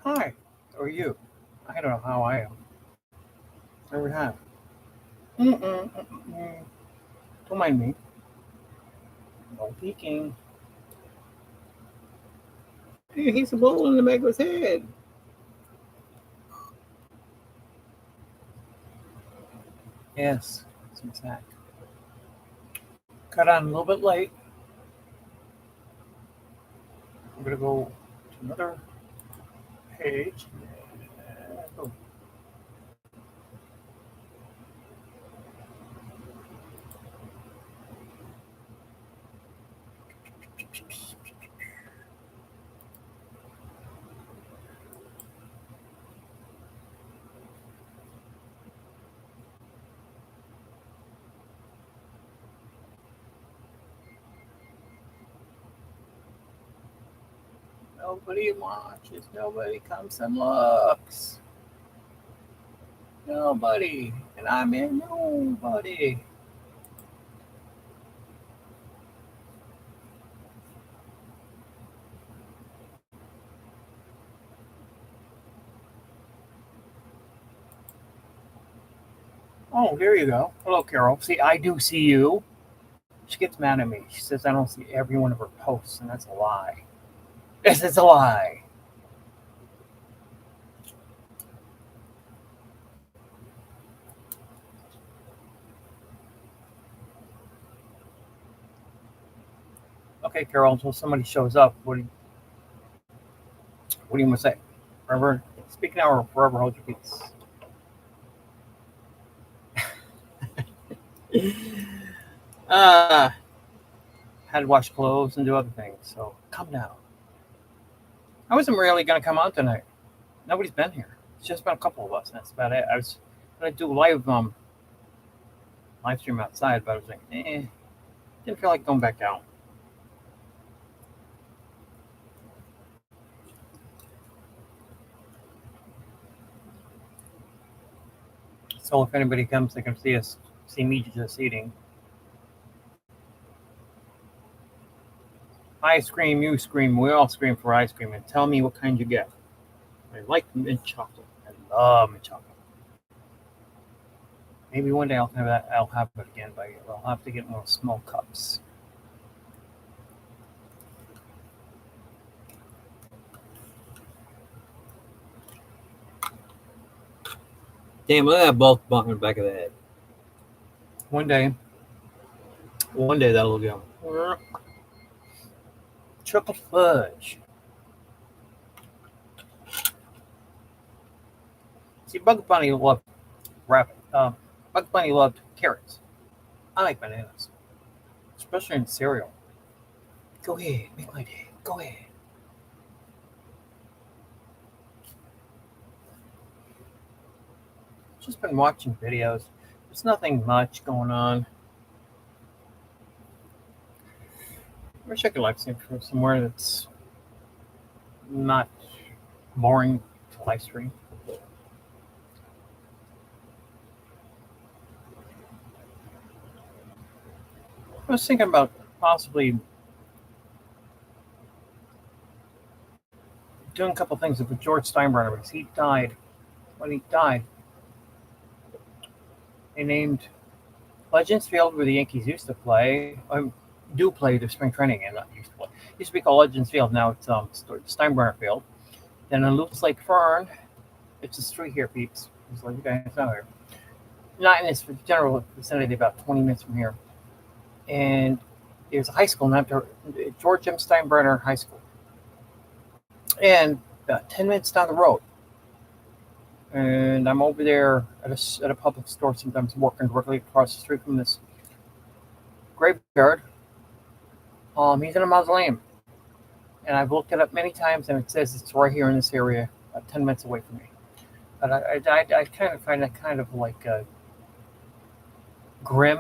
Hi, how are you? I don't know how I am. Never have. Don't mind me. No peeking. Hey, he's a ball in the back of his head. Yes, it's exact. Cut on a little bit late. I'm gonna go to another page. Oh, nobody watches. Nobody comes and looks. Nobody. And I'm in nobody. Oh, there you go. Hello, Carol. See, I do see you. She gets mad at me. She says I don't see every one of her posts, and that's a lie. Yes, it's a lie. Okay, Carol, until somebody shows up, what do you want to say? Forever, speak now or forever hold your peace. Uh, had to wash clothes and do other things, so come now. I wasn't really going to come out tonight. Nobody's been here. It's just been a couple of us, and that's about it. I was going to do live stream outside, but I was like, didn't feel like going back out. So if anybody comes, they can see me just eating. I scream, you scream, we all scream for ice cream, and tell me what kind you get. I like mint chocolate. I love mint chocolate. Maybe one day I'll have that. I'll have it again, but I'll have to get more small cups. Damn, look at that bald spot on the back of the head. One day that'll go. Chocolate fudge. See, Bug Bunny loved rabbit. Bug Bunny loved carrots. I like bananas, especially in cereal. Go ahead, make my day. Go ahead. Just been watching videos. There's nothing much going on. I wish I could live stream from somewhere that's not boring to live stream. I was thinking about possibly doing a couple things with George Steinbrenner because he died. When he died, they named Legends Field where the Yankees used to play. Do play their spring training game. Not used to play. Used to be called Legends Field. Now it's Steinbrenner Field. Then in Lutz Lake Fern, it's a street here, peeps. Just like you guys know here. Not in this general vicinity, about 20 minutes from here. And there's a high school named after George M. Steinbrenner High School. And about 10 minutes down the road, and I'm over there at a public store sometimes working directly across the street from this graveyard. He's in a mausoleum, and I've looked it up many times, and it says it's right here in this area, 10 minutes away from me. But I kind of find that kind of like grim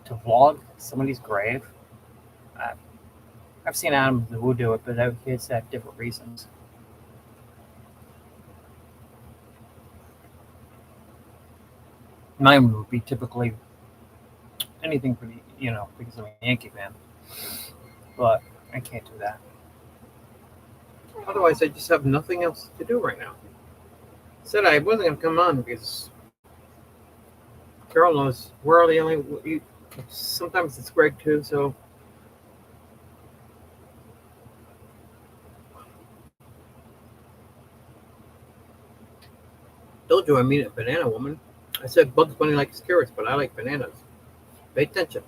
to vlog somebody's grave. I, I've seen animals that will do it, but it's have different reasons. Mine would be typically anything for the because I'm a Yankee fan, but I can't do that. Otherwise, I just have nothing else to do right now. Said I wasn't going to come on because Carol knows we're the only. Sometimes it's Greg too, so. Told you I mean a banana woman. I said Bugs Bunny likes carrots, but I like bananas. Pay attention.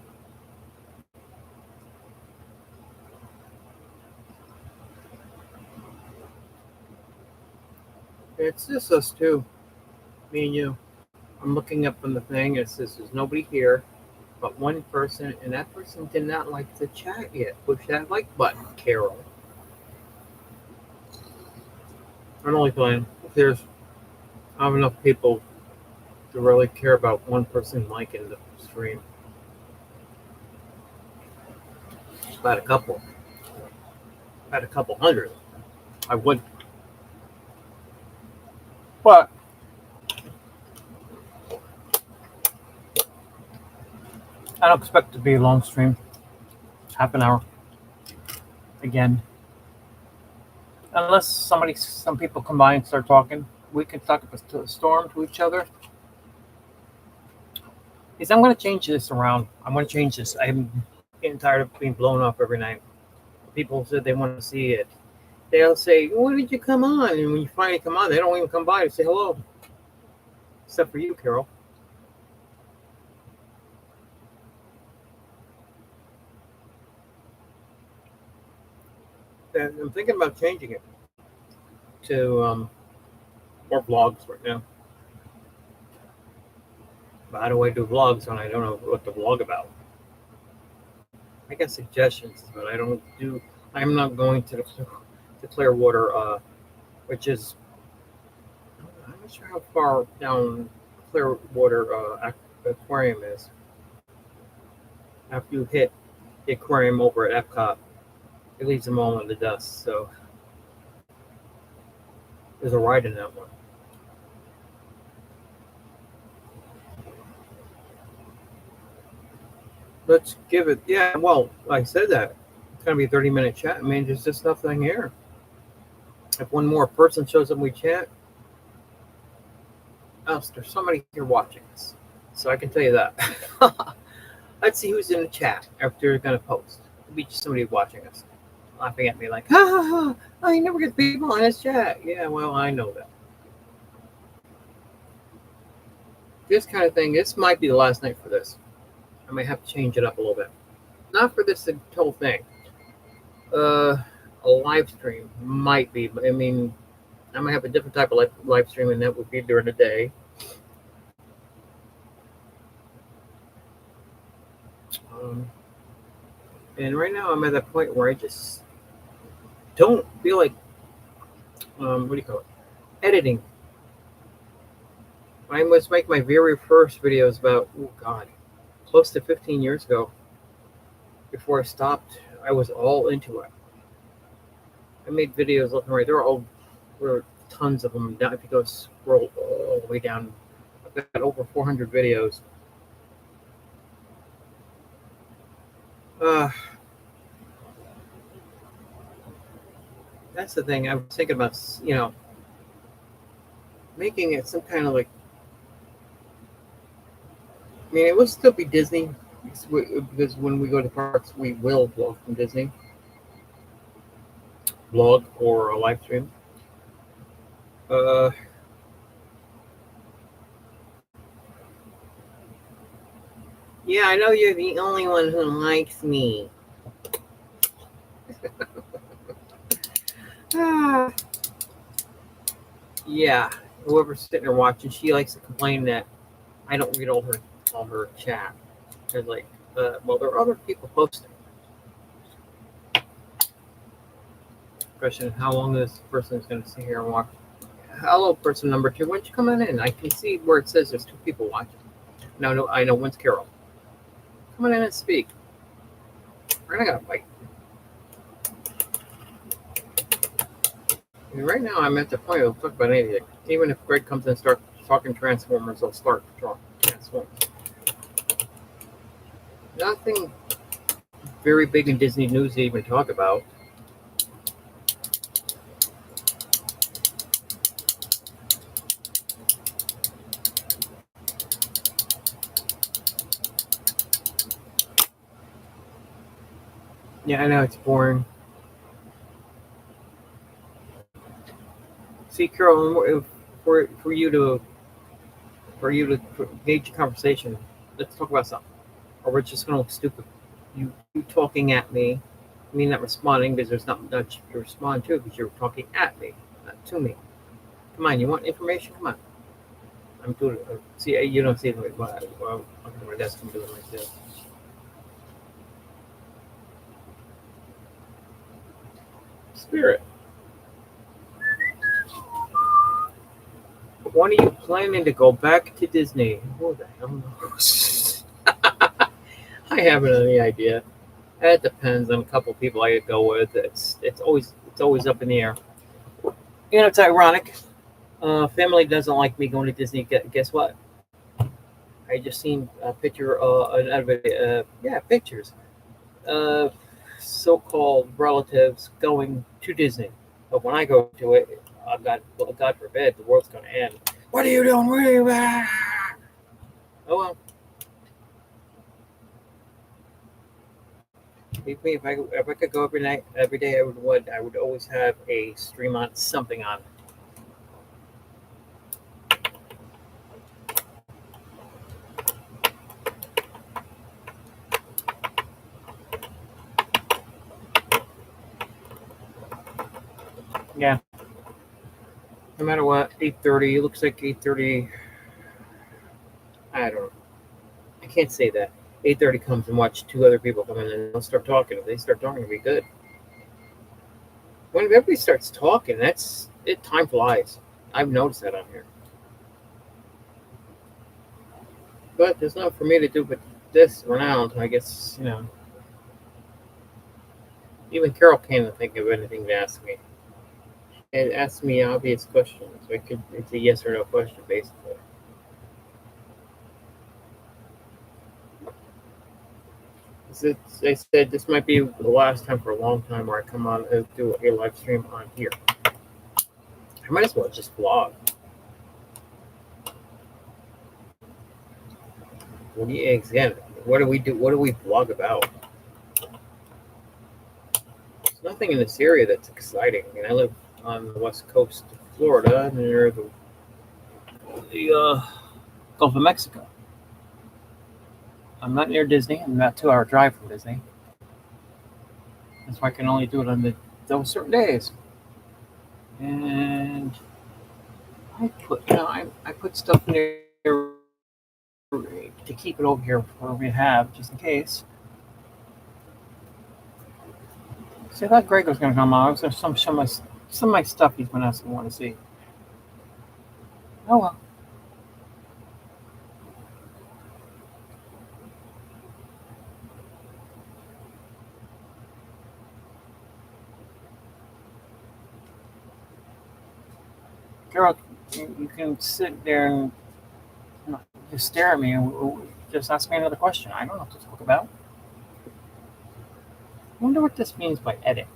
It's just us two, me and you. I'm looking up on the thing. It says there's nobody here but one person, and that person did not like the chat yet. Push that like button, Carol. I'm only playing. If there's I have enough people to really care about one person liking the stream. About a couple. About a couple hundred. I would. But I don't expect it to be a long stream. Half an hour. Again. Unless some people come by and start talking. We can talk about the storm to each other. Is I'm going to change this around. I'm going to change this. I'm getting tired of being blown up every night. People said they want to see it. They'll say, "When did you come on?" And when you finally come on, they don't even come by to say hello. Except for you, Carol. And I'm thinking about changing it to more vlogs right now. But how do I do vlogs when I don't know what to vlog about? I get suggestions, but I'm not going to the Clearwater, which is, I'm not sure how far down Clearwater Aquarium is. After you hit the aquarium over at Epcot, it leaves them all in the dust. So there's a ride in that one. Let's give it. Yeah, well, I said that. It's going to be a 30-minute chat. I mean, there's just nothing here. If one more person shows up, we chat. Oh, there's somebody here watching us. So I can tell you that. Let's see who's in the chat after they're going to post. It'll be just somebody watching us, laughing at me like, ha ha ha, I never get people in this chat. Yeah, well, I know that. This kind of thing, this might be the last night for this. I might have to change it up a little bit. Not for this whole thing. A live stream might be, but I mean, I might have a different type of live stream, and that would be during the day. And right now I'm at that point where I just don't feel like, what do you call it? Editing. I was making my very first videos about, oh God, close to 15 years ago. Before I stopped, I was all into it. I made videos left and right. There were tons of them. Now, if you go scroll all the way down, I've got over 400 videos. That's the thing. I was thinking about, making it some kind of like, I mean, it will still be Disney because when we go to parks, we will vlog from Disney. Vlog or a live stream. Yeah, I know you're the only one who likes me. Yeah, whoever's sitting there watching, she likes to complain that I don't read all her chat. They're like, well, there are other people posting. Question: how long this person is going to sit here and watch? Hello, person number 2. Why don't you come on in? I can see where it says there's 2 people watching. No, I know one's Carol. Come on in and speak. We're not gonna fight. I mean, right now, I'm at the point of talk about anything. Even if Greg comes in and starts talking Transformers, I'll start talking Transformers. Nothing very big in Disney news to even talk about. Yeah, I know it's boring. See, Carol, for you to gauge a conversation, let's talk about something, or we're just gonna look stupid. You talking at me, me not responding because there's not much to respond to because you're talking at me, not to me. Come on, you want information? Come on. I'm doing it. See, you don't see it like well, I'm on my desk. I'm doing like this. Spirit, when are you planning to go back to Disney? Who the hell knows? I haven't any idea. It depends on a couple of people I could go with. It's always up in the air. You know, it's ironic. Family doesn't like me going to Disney. Guess what? I just seen a picture, pictures. Uh, So-called relatives going to Disney. But when I go to it, God forbid, the world's going to end. What are you doing? What are you? Oh well. Believe me, if I could go every night, every day, I would always have a stream on something on. Yeah. No matter what, 8:30. It looks like 8:30. I don't know. I can't say that. 8:30 comes and watch two other people come in and they'll start talking. If they start talking, it'll be good. When everybody starts talking, time flies. I've noticed that on here. But there's nothing for me to do but this around. I guess, even Carol can't think of anything to ask me. It asks me obvious questions. It's a yes or no question, basically. I said this might be the last time for a long time where I come on and do a live stream on here. I might as well just vlog. Again, what do we do? What do we vlog about? There's nothing in this area that's exciting. I mean, I live on the west coast of Florida, near the Gulf of Mexico. I'm not near Disney. I'm about a 2-hour drive from Disney. That's why I can only do it on those certain days. And I put stuff near to keep it over here where we have, just in case. See, I thought Greg was going to come on. I was going to show some of my stuff he's been asking want to see. Oh well. Carol, you can sit there and just stare at me and just ask me another question. I don't know what to talk about. I wonder what this means by edit.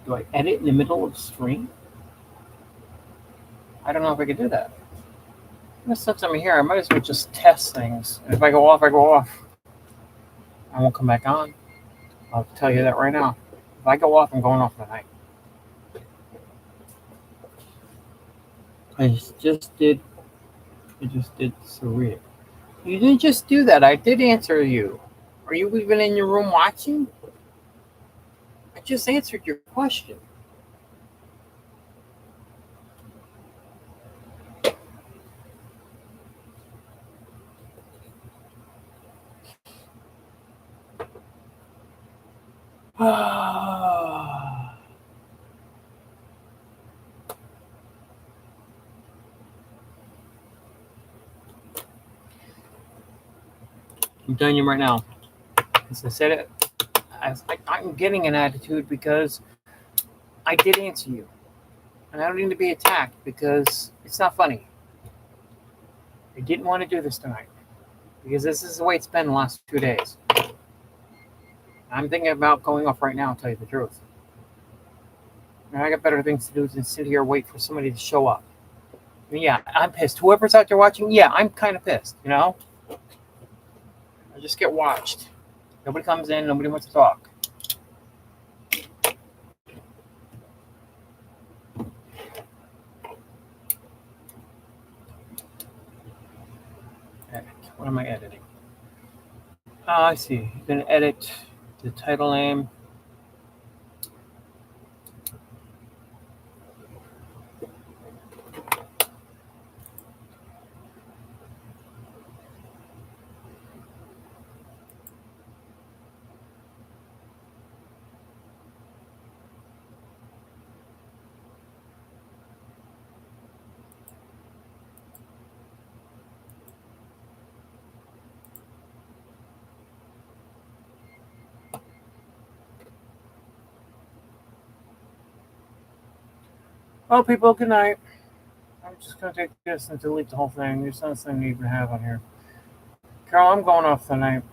Do I edit in the middle of the stream? I don't know if I can do that. Since I'm here, I might as well just test things. And if I go off, I go off. I won't come back on. I'll tell you that right now. If I go off, I'm going off tonight. I just did surreal. You didn't just do that. I did answer you. Are you even in your room watching? I just answered your question. I'm telling you right now. As I said it, I'm getting an attitude because I did answer you. And I don't need to be attacked because it's not funny. I didn't want to do this tonight because this is the way it's been the last 2 days. I'm thinking about going off right now, to tell you the truth. And I got better things to do than sit here and wait for somebody to show up. I mean, yeah, I'm pissed. Whoever's out there watching, yeah, I'm kind of pissed, I just get watched. Nobody comes in. Nobody wants to talk. Edit. What am I editing? I see. You can edit the title name. Well, people, good night. I'm just going to take this and delete the whole thing. There's nothing to even have on here. Carol, I'm going off tonight.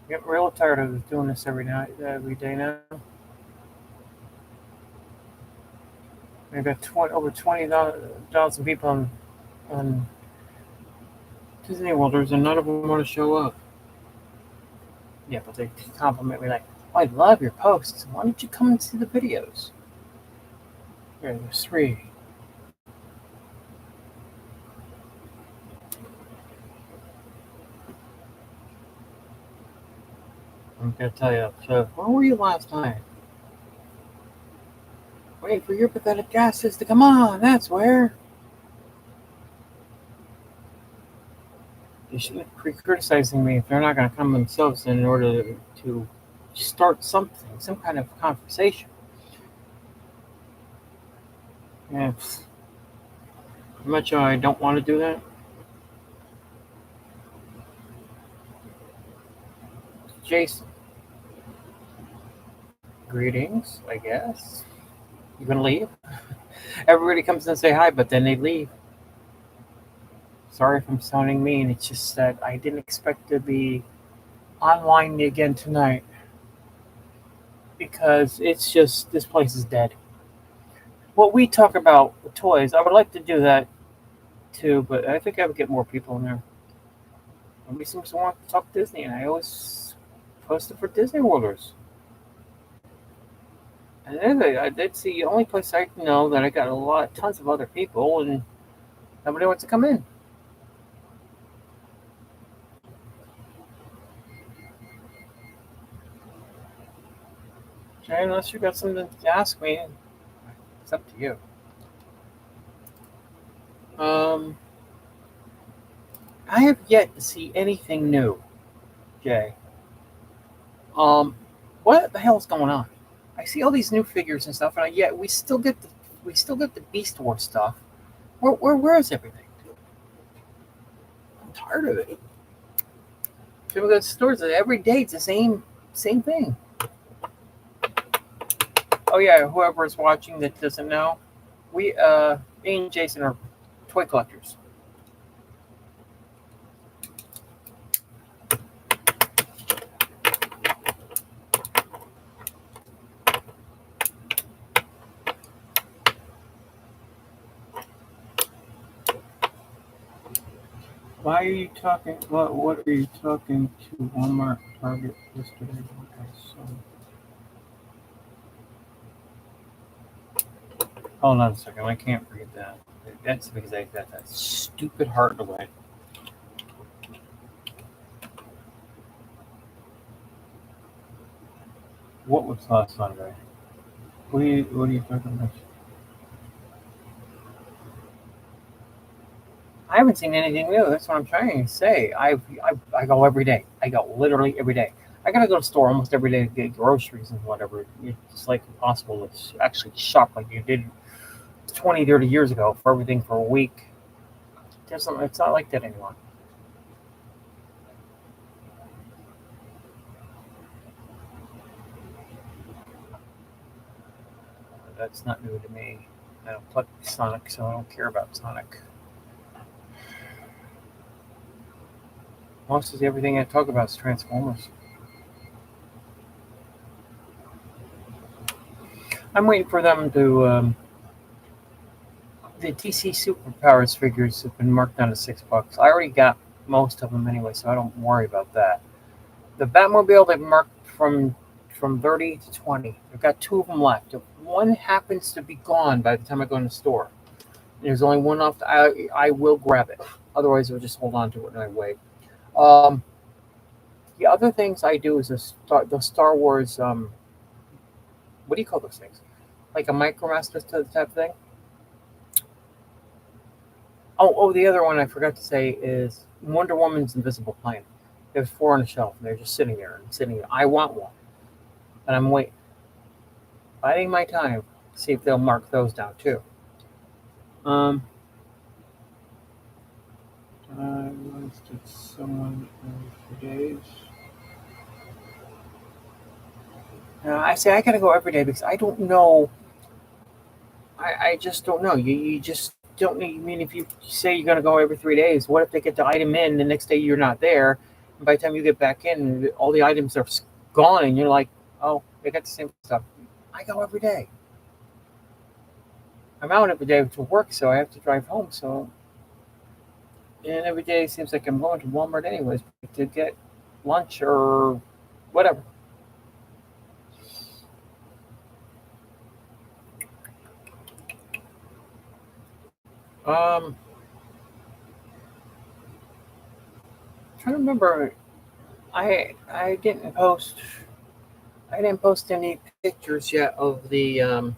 I'm getting real tired of doing this every day now. We've got over 20,000 people on Disney Worlders, and none of them want to show up. Yeah, but they compliment me like, oh, I love your posts. Why don't you come and see the videos? Here, there's 3. I'm going to tell you, so where were you last night? Wait for your pathetic asses to come on, that's where. They shouldn't be criticizing me if they're not going to come themselves in order to start something, some kind of conversation. Yeah. How much I don't want to do that? Jason. Greetings, I guess. You gonna leave? Everybody comes and say hi, but then they leave. Sorry if I'm sounding mean. It's just that I didn't expect to be online again tonight. Because it's just, this place is dead. What we talk about with toys, I would like to do that too, but I think I would get more people in there. Nobody seems to want to talk Disney, and I always post it for Disney Worlders. And anyway, that's the only place I know that I got tons of other people, and nobody wants to come in. Jay, unless you got something to ask me, it's up to you. I have yet to see anything new, Jay. What the hell's going on? I see all these new figures and stuff, and yet we still get the Beast Wars stuff. Where is everything? I'm tired of it. People go to stores every day. It's the same thing. Oh yeah, whoever's watching that doesn't know, me and Jason are toy collectors. Why are you talking? What are you talking to Walmart, Target yesterday? Hold on a second. I can't read that. That's because I got that stupid heart away. What was last Sunday? What are you talking about? I haven't seen anything new. That's what I'm trying to say. I go every day. I go literally every day. I gotta go to the store almost every day to get groceries and whatever. It's like impossible to actually shop like you did 20, 30 years ago for everything for a week. It's not like that anymore. That's not new to me. I don't play Sonic, so I don't care about Sonic. Most of everything I talk about is Transformers. I'm waiting for them to. The TC Superpowers figures have been marked down to $6. I already got most of them anyway, so I don't worry about that. The Batmobile they've marked from 30 to 20. They've got two of them left. If one happens to be gone by the time I go in the store, there's only one left. I will grab it. Otherwise, I'll just hold on to it and I wait. Um, the other things I do is the Star Wars. What do you call those things? Like a Micromaster type thing. Oh, the other one I forgot to say is Wonder Woman's Invisible Plane. There's four on the shelf, and they're just sitting there and sitting there. I want one, and I'm waiting, biding my time to see if they'll mark those down too. Um, I listed someone for days. I say I gotta go every day because I don't know. I just don't know. You just don't know. I mean, if you say you're gonna go every 3 days, what if they get the item in the next day you're not there, and by the time you get back in, all the items are gone, and you're like, oh, they got the same stuff. I go every day. I'm out every day to work, so I have to drive home. So, and every day seems like I'm going to Walmart anyways to get lunch or whatever. Um, trying to remember. I didn't post. I didn't post any pictures yet of the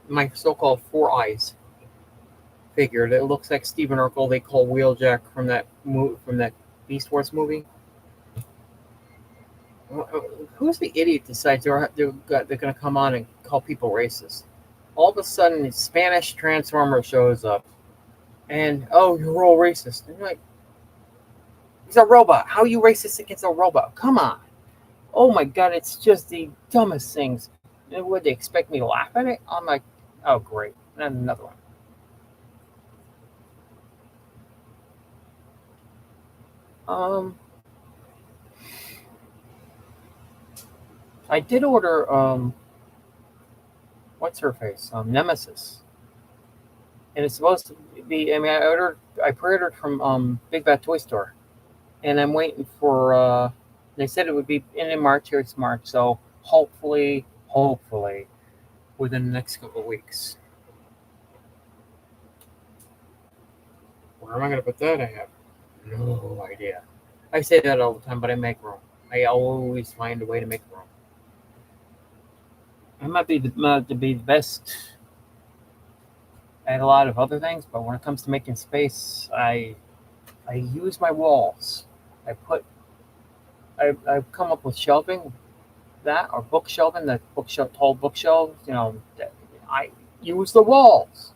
my so-called Four Eyes figure that looks like Stephen Urkel. They call Wheeljack from that Beast Wars movie. Who's the idiot decides they're going to come on and call people racist? All of a sudden, a Spanish Transformer shows up, and oh, you're all racist. And you're like, he's a robot. How are you racist against a robot? Come on. Oh my god, it's just the dumbest things. And would they expect me to laugh at it? I'm like, oh great, and another one. Um, I did order what's her face? Nemesis, and it's supposed to be. I mean, I pre-ordered from Big Bad Toy Store, and I'm waiting for. They said it would be in March. Here it's March, so hopefully, within the next couple of weeks. Where am I going to put that? I have no idea. I say that all the time, but I make room. I always find a way to make room. I might be the best at a lot of other things, but when it comes to making space, I use my walls. I put I've come up with shelving that or book shelving that bookshelf tall bookshelves. I use the walls.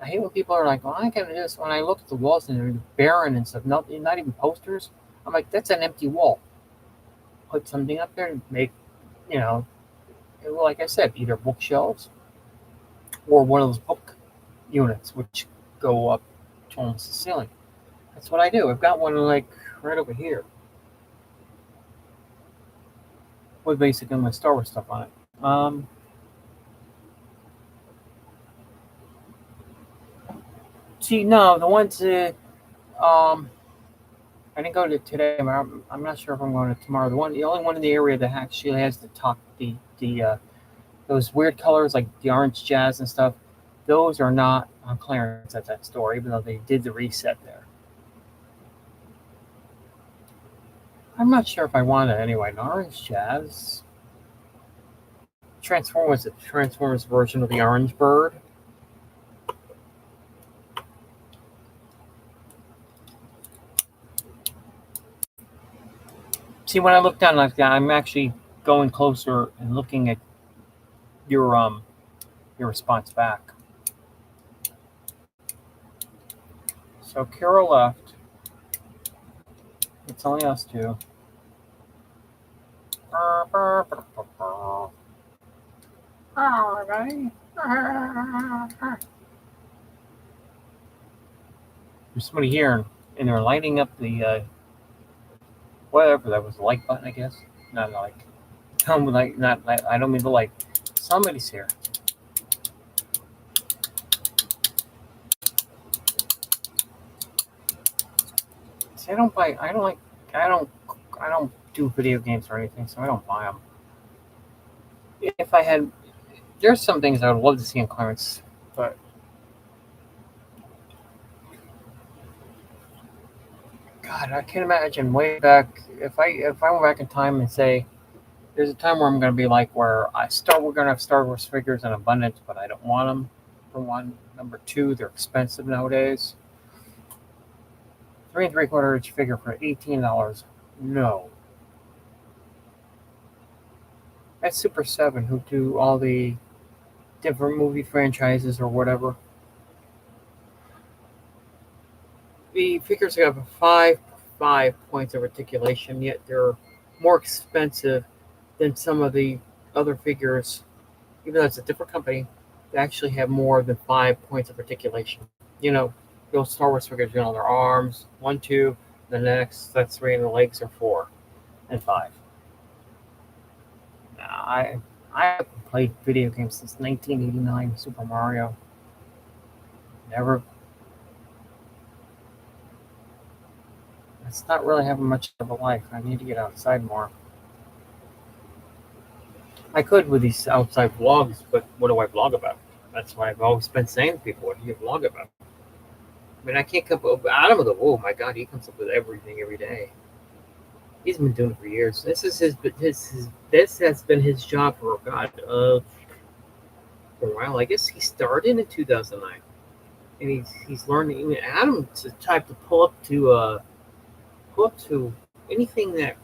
I hate when people are like, "Well, I can do this." When I look at the walls and they're barren and stuff, not even posters, I'm like, "That's an empty wall." Put something up there and make, you know, like I said, either bookshelves or one of those book units which go up to almost the ceiling. That's what I do. I've got one like right over here with basically my Star Wars stuff on it. See, no, the ones um, I didn't go to today. I'm not sure if I'm going to tomorrow. The only one in the area that actually has the those weird colors like the orange jazz and stuff. Those are not on clearance at that store, even though they did the reset there. I'm not sure if I want it anyway. An orange jazz. Transformers, the Transformers version of the Orange Bird. See, when I look down like that, I'm actually going closer and looking at your your response back. So Carol left. It's only us two. All right. There's somebody here, and they're lighting up the whatever that was, the like button, I guess. Not like, like not. I don't mean the like. Somebody's here. See, I don't buy. I don't like. I don't. I don't do video games or anything, so I don't buy them. If I had, there's some things I would love to see in clearance, but God, I can't imagine way back if I went back in time and say there's a time where I'm going to be like where we're going to have Star Wars figures in abundance, but I don't want them. For one, number two, they're expensive nowadays. 3 3/4 inch figure for $18. No, that's Super Seven who do all the different movie franchises or whatever. The figures have five points of articulation, yet they're more expensive than some of the other figures, even though it's a different company, they actually have more than 5 points of articulation. You know, those Star Wars figures, their arms, one, two, the next, that's three, and the legs are four and five. I haven't played video games since 1989, Super Mario. Never. It's not really having much of a life. I need to get outside more. I could with these outside vlogs, but what do I vlog about? That's what I've always been saying to people. What do you vlog about? I mean, I can't come up. Adam of the oh my God, he comes up with everything every day. He's been doing it for years. This has been his job for for a while. I guess he started in 2009, and he's learning. I mean, Adam's the type to pull up to anything that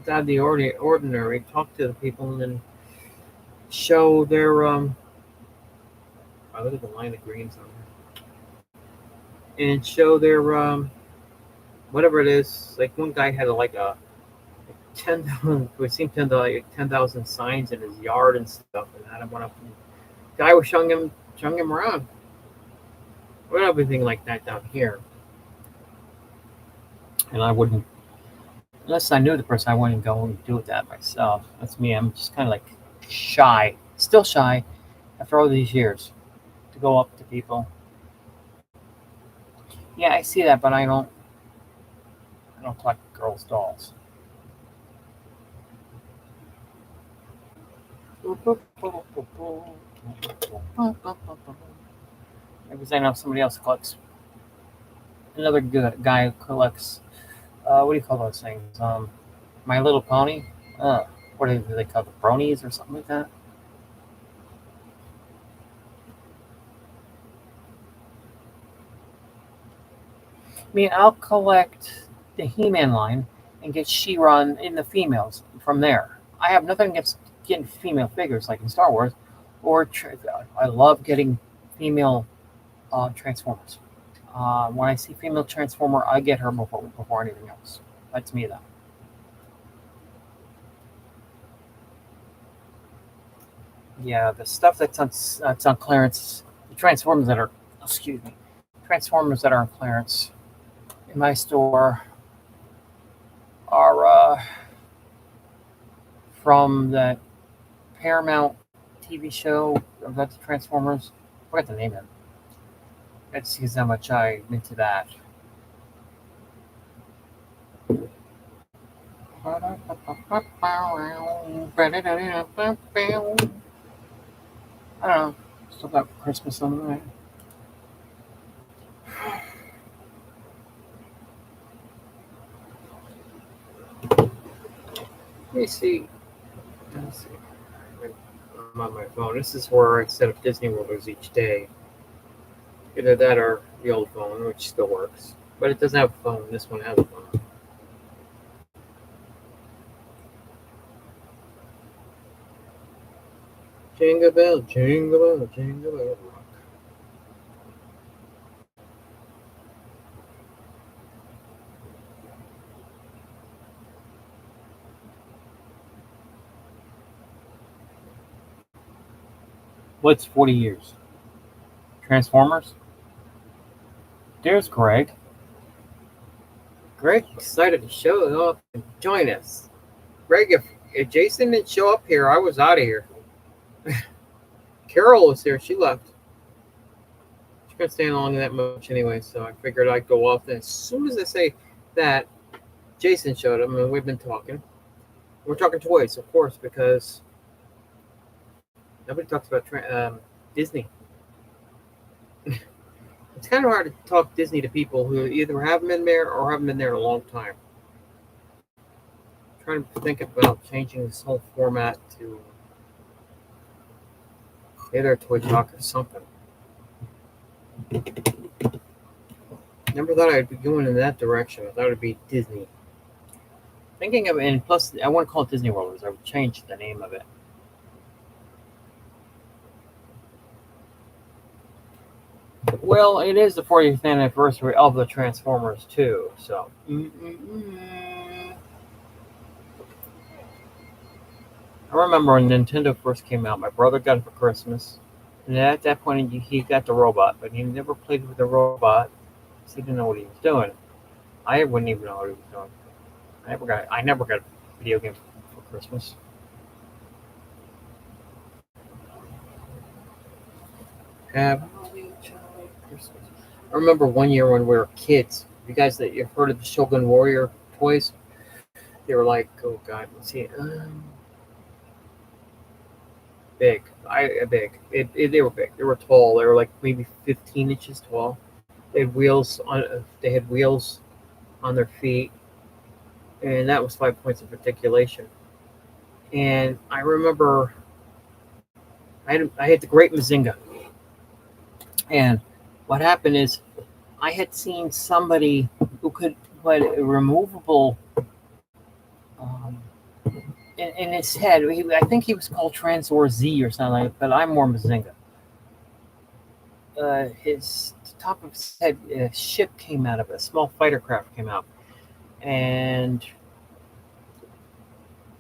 is out of the ordinary. Talk to the people and then show their I look at the line of greens on there, and show their whatever it is. Like one guy had like a 10,000. We seen 10,000 signs in his yard and stuff, and Adam went up and the guy was showing him around. We don't have anything like that down here, and I wouldn't unless I knew the person. I wouldn't go and do that myself. That's me. I'm just kind of like shy, still shy after all these years to go up to people. Yeah, I see that, but I don't. I don't collect girls' dolls. Maybe I know somebody else collects. Another good guy who collects. What do you call those things? My Little Pony. What do they call the bronies or something like that? I mean, I'll collect the He-Man line and get She-Ra in the females from there. I have nothing against getting female figures like in Star Wars, or I love getting female Transformers. When I see female Transformer, I get her before anything else. That's me though. Yeah, the stuff that's on clearance, the Transformers that are excuse me, Transformers that are on clearance in my store are from that Paramount TV show about the Transformers. I forgot the name of it. That's because how much I'm into that. I don't know. Still got Christmas on the way. Let me see. Let's see. I'm on my phone. This is where I set up Disney Worlders each day. Either that or the old phone, which still works. But it doesn't have a phone. This one has a phone. Jingle bell, jingle bell, jingle bell rock. What's 40 years? Transformers? There's Greg. Greg excited to show up and join us. Greg, if Jason didn't show up here, I was out of here. Carol was here. She left. She couldn't stay long that much anyway, so I figured I'd go off. And as soon as I say that, Jason showed up, and we've been talking. We're talking toys, of course, because nobody talks about Disney. It's kind of hard to talk Disney to people who either haven't been there or haven't been there in a long time. I'm trying to think about changing this whole format to either Toy Talk or something. Never thought I'd be going in that direction. I thought it'd be Disney. Thinking of, and plus, I wouldn't call it Disney World, because I would change the name of it. Well, it is the 40th anniversary of the Transformers too, so. I remember when Nintendo first came out, my brother got it for Christmas, and at that point he got the robot, but he never played with the robot, because he didn't know what he was doing. I wouldn't even know what he was doing. I never got a video game for Christmas. Have Christmas. I remember one year when we were kids. You guys that you've heard of the Shogun Warrior toys? They were like, oh god, let's see, big. Big. They were big. They were tall. They were like maybe 15 inches tall. They had wheels on. They had wheels on their feet, and that was 5 points of articulation. And I remember I had the Great Mazinga, and what happened is I had seen somebody who had a removable in his head. I think he was called Transor Z or something like that, but I'm more Mazinga. His top of his head, a ship came out of it, a small fighter craft came out. And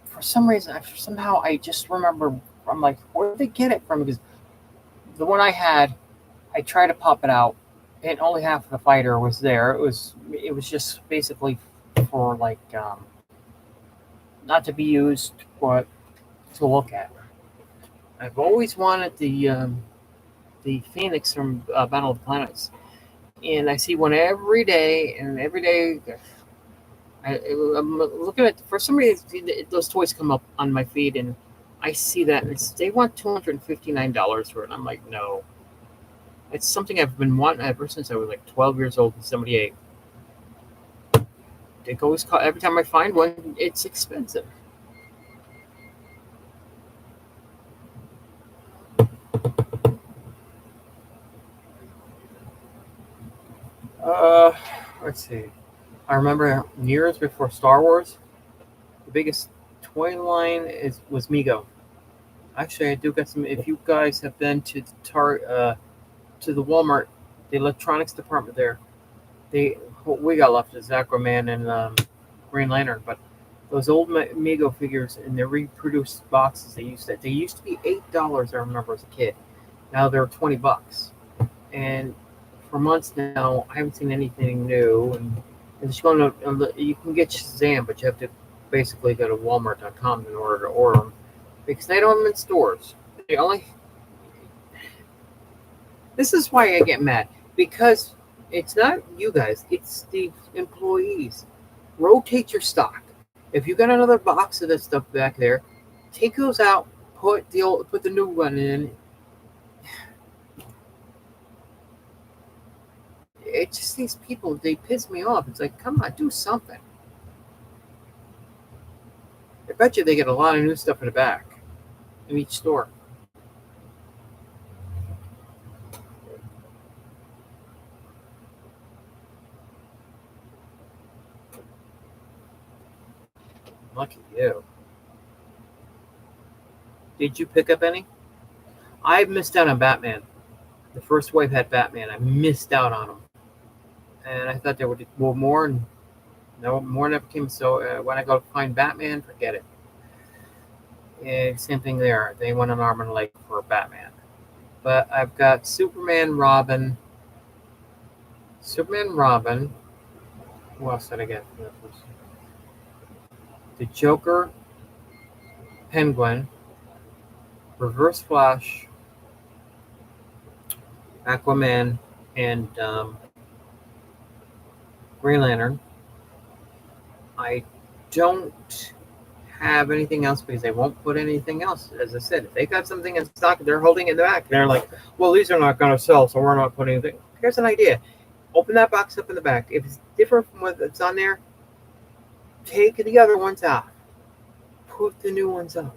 for some reason, somehow I just remember, I'm like, where did they get it from? Because the one I had, I tried to pop it out, and only half of the fighter was there. It was just basically for like not to be used, but to look at. I've always wanted the Phoenix from Battle of the Planets, and I see one every day, and every day I'm looking at, for some reason those toys come up on my feed, and I see that and they want $259 for it. And I'm like, no. It's something I've been wanting ever since I was like 12 years old in '78. It always every time I find one, it's expensive. Let's see. I remember years before Star Wars, the biggest toy line was Mego. Actually, I do got some. If you guys have been to the Walmart, the electronics department there, what we got left is Aquaman and Green Lantern. But those old Mego figures in their reproduced boxes, they used to be $8. I remember as a kid. Now they're $20, and for months now, I haven't seen anything new. And it's going to, you can get Shazam, but you have to basically go to Walmart.com in order to order them, because they don't have them in stores. They only. This is why I get mad, because it's not you guys, it's the employees. Rotate your stock. If you got another box of this stuff back there, take those out, put the new one in. It's just these people, they piss me off. It's like, come on, do something. I bet you they get a lot of new stuff in the back in each store. Lucky you. Did you pick up any? I missed out on Batman. The first wave had Batman. I missed out on them. And I thought there would be more, and no more never came. So when I go to find Batman, forget it. And same thing there. They went an arm and a leg for Batman. But I've got Superman, Robin. Who else did I get? The Joker, Penguin, Reverse Flash, Aquaman, and Green Lantern. I don't have anything else because they won't put anything else. As I said, if they got something in stock, they're holding it in the back. They're like, well, these are not going to sell, so we're not putting anything. Here's an idea. Open that box up in the back. If it's different from what's on there, take the other ones out. Put the new ones up.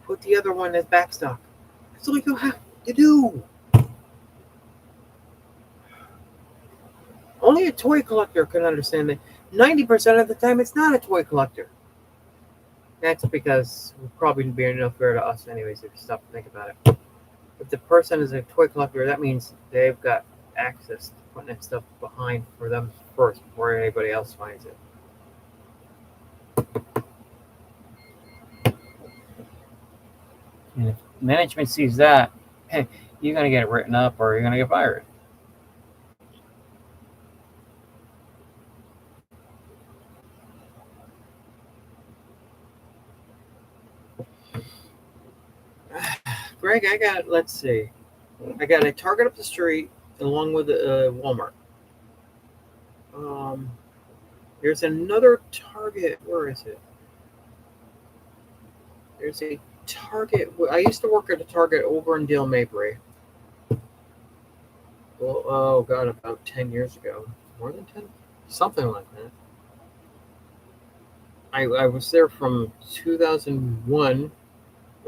Put the other one as back stock. That's all you have to do. Only a toy collector can understand that 90% of the time it's not a toy collector. That's because we're probably being no fair to us anyways if you stop to think about it. If the person is a toy collector, that means they've got access to putting that stuff behind for them first before anybody else finds it. And if management sees that, hey, you're going to get written up or you're going to get fired. Greg, let's see. I got a Target up the street along with a Walmart. There's another Target. Where is it? There's a Target. I used to work at a Target over in Dale Mabry. Well, oh, God, about 10 years ago. More than 10? Something like that. I was there from 2001.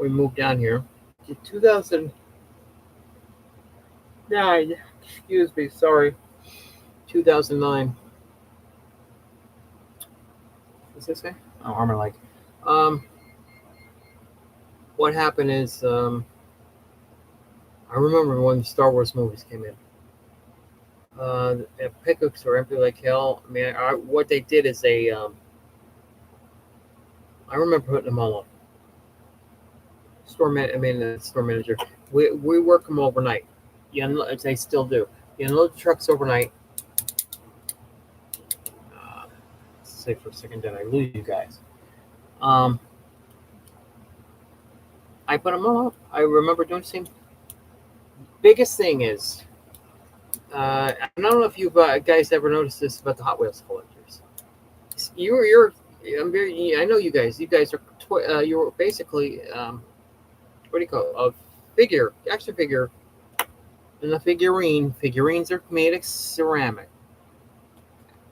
We moved down here. 2009. Excuse me, sorry. 2009. What's this say? Oh, Armor Like. What happened is, I remember when the Star Wars movies came in. Pickups were empty like hell. I mean, what they did is they, I remember putting them all up. Store manager. We work them overnight. They still do. You unload the trucks overnight. Let's say for a second, did I lose you guys? I put them all up. I remember doing the same. Biggest thing is, I don't know if you guys ever noticed this about the Hot Wheels collectors. I know you guys. You guys are you're basically what do you call it? Action figure, and a figurine. Figurines are made of ceramic.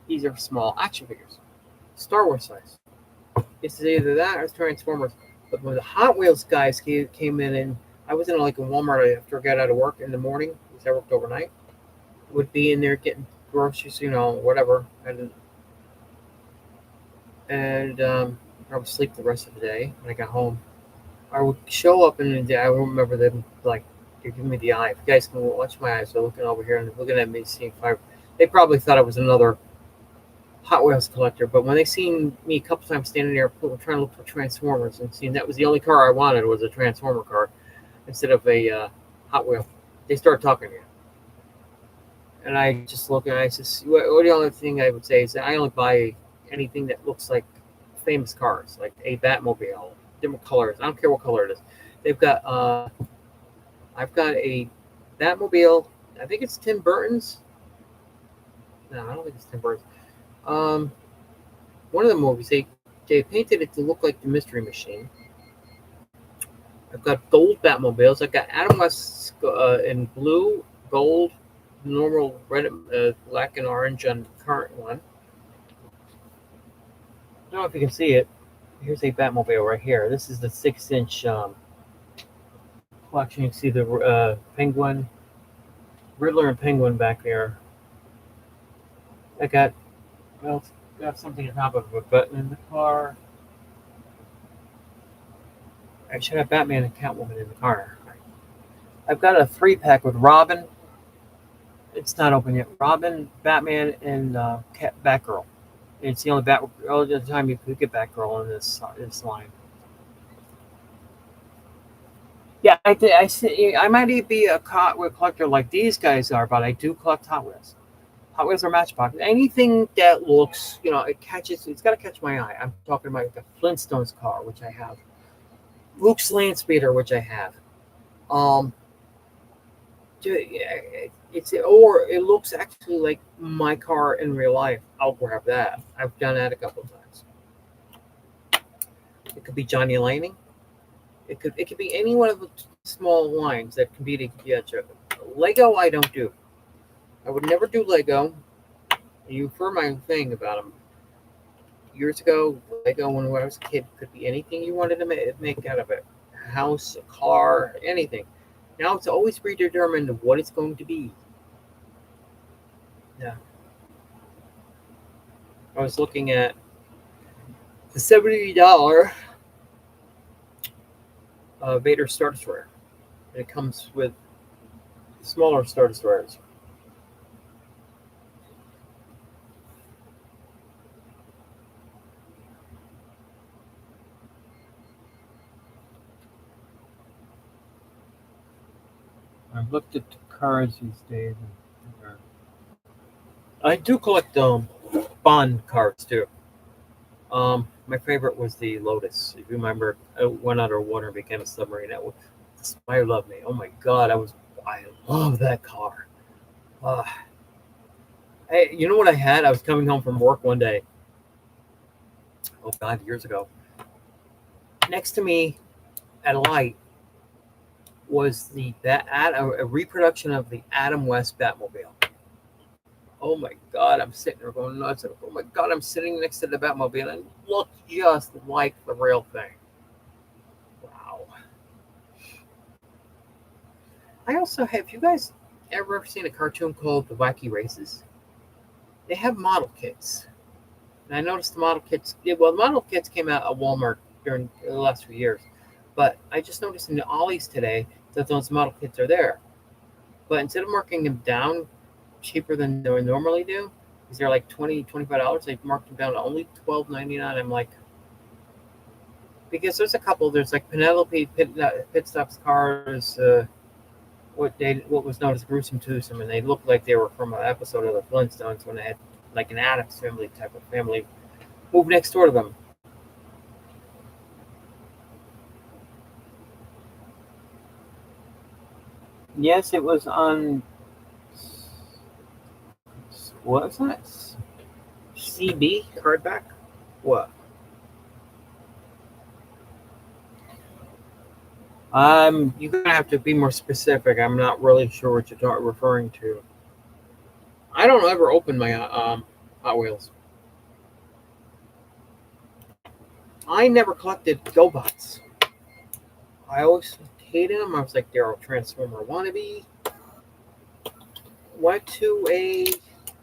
These are small action figures, Star Wars size. It's either that or Transformers. But when the Hot Wheels guys came in, and I was in like a Walmart after I got out of work in the morning because I worked overnight, would be in there getting groceries, whatever, and I would sleep the rest of the day. When I got home, I would show up, and I remember them like they're giving me the eye. If you guys can watch my eyes, they're looking over here and looking at me, seeing five. They probably thought I was another Hot Wheels collector, but when they seen me a couple times standing there trying to look for Transformers and seeing that was the only car I wanted was a Transformer car instead of a Hot Wheel, they started talking to me. And I just look and I says, what the only thing I would say is that I only buy anything that looks like famous cars, like a Batmobile, different colors. I don't care what color it is. They've got, I've got a Batmobile. I think it's Tim Burton's. No, I don't think it's Tim Burton's. One of the movies, they painted it to look like the Mystery Machine. I've got gold Batmobiles. I've got Adam West in blue, gold, normal red, black, and orange on the current one. I don't know if you can see it. Here's a Batmobile right here. This is the 6-inch collection. You can see the Penguin, Riddler, and Penguin back there. I got something on top of a button in the car. I should have Batman and Catwoman in the car. I've got a 3-pack with Robin. It's not open yet. Robin, Batman, and Batgirl. It's the only time you could get Batgirl in this line. Yeah, I might be a Hot Wheel collector like these guys are, but I do collect Hot Wheels. Hot Wheels or Matchbox. Anything that looks, it's got to catch my eye. I'm talking about the Flintstones car, which I have. Luke's Land Speeder, which I have. It looks actually like my car in real life. I'll grab that. I've done that a couple of times. It could be Johnny Lightning. It could be any one of the small lines that compete against each other. Lego, I don't do. I would never do Lego. You've heard my thing about them. Years ago, Lego, when I was a kid, could be anything you wanted to make out of it. A house, a car, anything. Now it's always predetermined what it's going to be. Yeah. I was looking at the $70 Vader Star Destroyer. And it comes with smaller Star Destroyers. I've looked at the cars these days. I do collect Bond cards too. My favorite was the Lotus. If you remember, it went underwater and became a submarine. The Spy Who Loved Me. Oh my God, I love that car. Hey, you know what I had? I was coming home from work one day. Oh God, years ago. Next to me, at a light, was a reproduction of the Adam West Batmobile. Oh my God, I'm sitting there going nuts. Oh my God, I'm sitting next to the Batmobile and it looked just like the real thing. Wow. I also have you guys ever seen a cartoon called The Wacky Races? They have model kits. And I noticed the model kits, the model kits came out at Walmart during the last few years. But I just noticed in the Ollie's today that those model kits are there. But instead of marking them down cheaper than they would normally do, because they're like $25, they've marked them down to only $12.99. I'm like, because there's a couple, there's like Penelope Pit Stop's cars, what was known as Gruesome Twosome, and they looked like they were from an episode of the Flintstones when they had like an Addams Family type of family move next door to them. Yes, it was on. What was that? CB Cardback? What? You're gonna have to be more specific. I'm not really sure what you're referring to. I don't ever open my Hot Wheels. I never collected GoBots. I always hated them. I was like, they're a Transformer wannabe. Went to a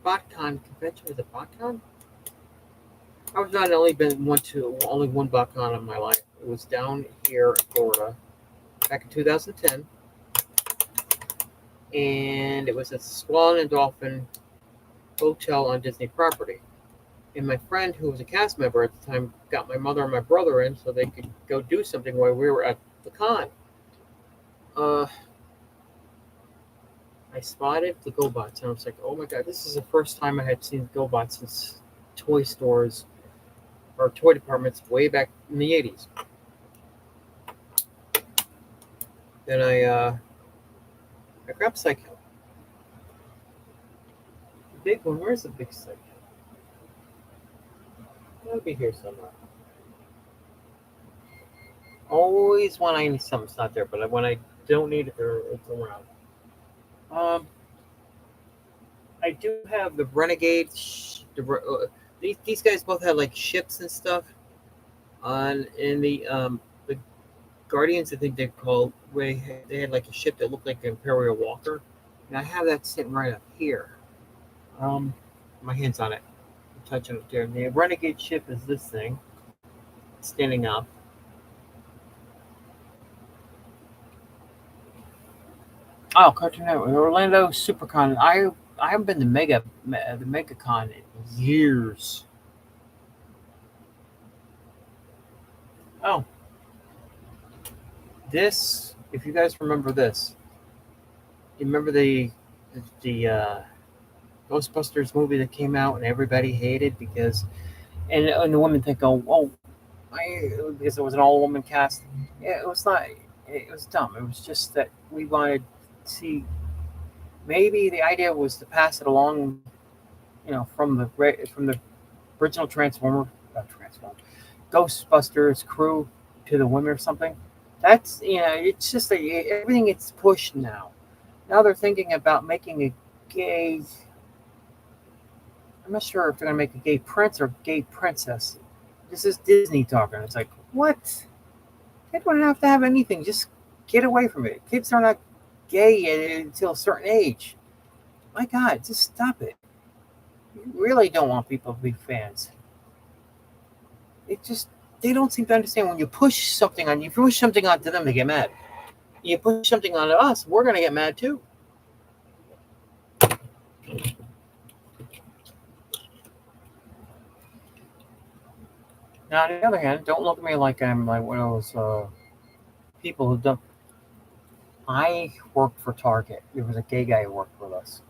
BotCon convention. Was it BotCon? I've not only been only one BotCon in my life. It was down here in Florida back in 2010. And it was a Swan and Dolphin hotel on Disney property. And my friend, who was a cast member at the time, got my mother and my brother in so they could go do something while we were at the con. I spotted the GoBots, and I was like, oh my God, this is the first time I had seen GoBots since toy stores or toy departments way back in the 80s. Then I grabbed Psycho. The big one, where's the big Psycho? It'll be here somewhere. Always when I need something, it's not there, but when I don't need it, it's around. I do have the Renegade. These guys both have like ships and stuff. In the Guardians, I think they're called. Where they had like a ship that looked like the Imperial Walker, and I have that sitting right up here. My hand's on it. I'm touching it there. And the Renegade ship is this thing, standing up. Oh, Cartoon Network, Orlando SuperCon. I haven't been to the MegaCon in years. Oh, this. If you guys remember this, you remember the Ghostbusters movie that came out and everybody hated because, and the women think, oh, because it was an all-woman cast. Yeah, it was not. It was dumb. It was just that we wanted to see. Maybe the idea was to pass it along, from the original Ghostbusters crew to the women or something. That's it's just everything gets pushed now. Now they're thinking about making a gay. I'm not sure if they're gonna make a gay prince or gay princess. This is Disney talking. It's like what? They don't have to have anything. Just get away from it. Kids are not gay until a certain age. My God, just stop it. You really don't want people to be fans. It just they don't seem to understand when you push something on you push something onto them, they get mad. You push something onto us, we're gonna get mad too. Now, on the other hand, don't look at me like I'm like one of those people who don't. I worked for Target. There was a gay guy who worked with us,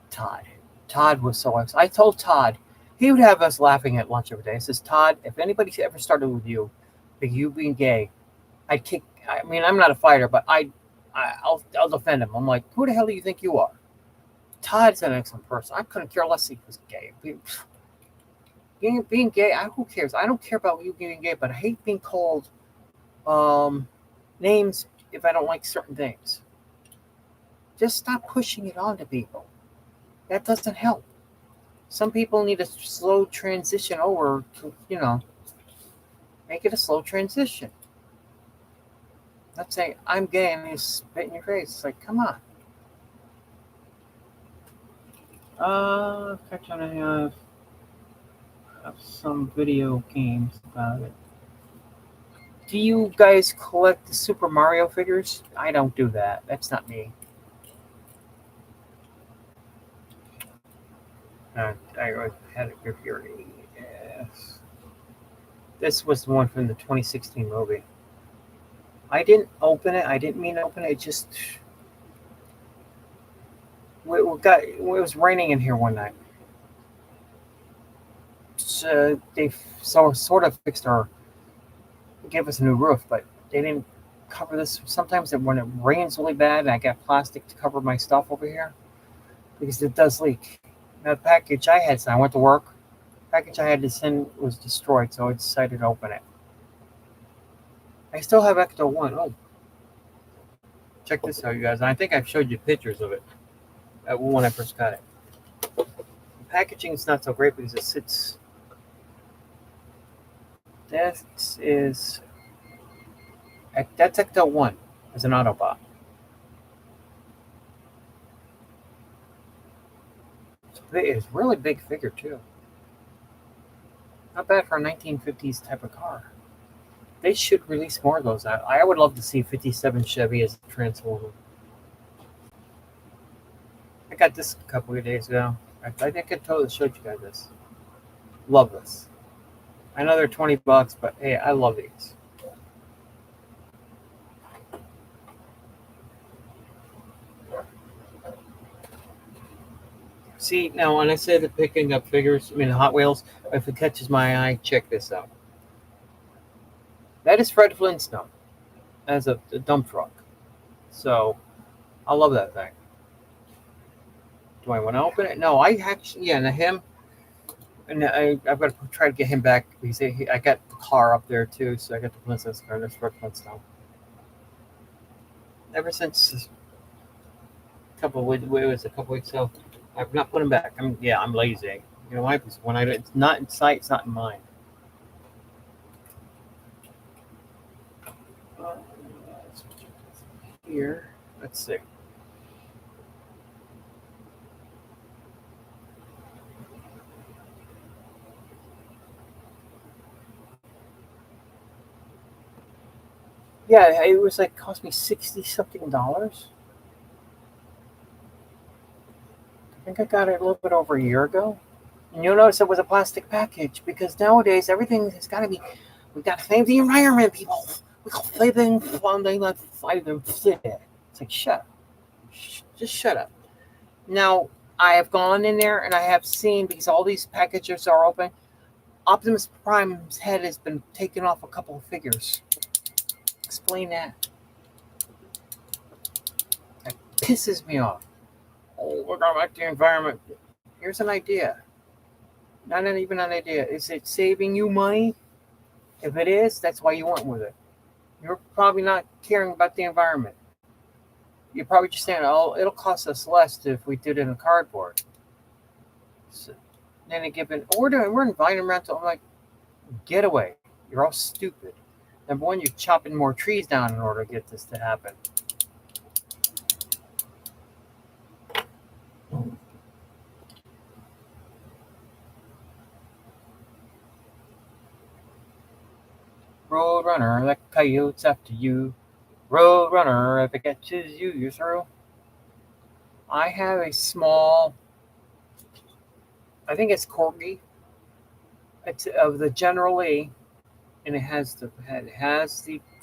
Todd. Todd was so excited. I told Todd, he would have us laughing at lunch every day. I says, Todd, if anybody ever started with you, like you being gay, I'd kick. I mean, I'm not a fighter, but I'll defend him. I'm like, who the hell do you think you are? Todd's an excellent person. I couldn't care less if he was gay. Being gay, who cares? I don't care about you being gay, but I hate being called names if I don't like certain things. Just stop pushing it on to people. That doesn't help. Some people need a slow transition over to, make it a slow transition. Not saying I'm gay and you spit in your face. It's like, come on. Catch on have some video games about it. Do you guys collect the Super Mario figures? I don't do that. That's not me. I had it here. Yes. This was the one from the 2016 movie. I didn't open it. I didn't mean to open it. It just it was raining in here one night. So they sort of fixed gave us a new roof, but they didn't cover this. Sometimes when it rains really bad, I got plastic to cover my stuff over here because it does leak. Now, the package I had, so I went to work. The package I had to send was destroyed, so I decided to open it. I still have Ecto 1. Oh, check this out, you guys. I think I've showed you pictures of it when I first got it. The packaging is not so great because it sits. That's Ecto 1 as an Autobot. It's really big figure too. Not bad for a 1950s type of car. They should release more of those. I would love to see 57 Chevy as a Transformer. I got this a couple of days ago. I think I totally showed you guys this. Love this. I know they're $20, but hey, I love these. See, now when I say the picking up figures, I mean Hot Wheels, if it catches my eye, check this out. That is Fred Flintstone as a dump truck. So, I love that thing. Do I want to open it? No, I actually, yeah, and him, and I've got to try to get him back because I got the car up there too, so I got the Flintstone car. There's Fred Flintstone. Ever since a couple weeks ago, I've not put him back. I'm lazy. You know why? Because when it's not in sight, it's not in mind. Here, let's see. Yeah, it was like cost me $60-something. I think I got it a little bit over a year ago. And you'll notice it was a plastic package because nowadays everything has got to be. We got to save the environment, people. We got to save them. It's like shut up, just shut up. Now I have gone in there and I have seen because all these packages are open. Optimus Prime's head has been taken off a couple of figures. Explain that. That pisses me off. Oh, we're going back to the environment. Here's an idea. Not even an idea. Is it saving you money? If it is, that's why you went with it. You're probably not caring about the environment. You're probably just saying, "Oh, it'll cost us less if we did it in cardboard." So, then they give an order, and we're environmental. I'm like, get away. You're all stupid. Number one, you're chopping more trees down in order to get this to happen. Roadrunner, that coyote's after you. Roadrunner, if it catches you, you're through. I have a small, I think it's corgi. It's of the General Lee, and it has the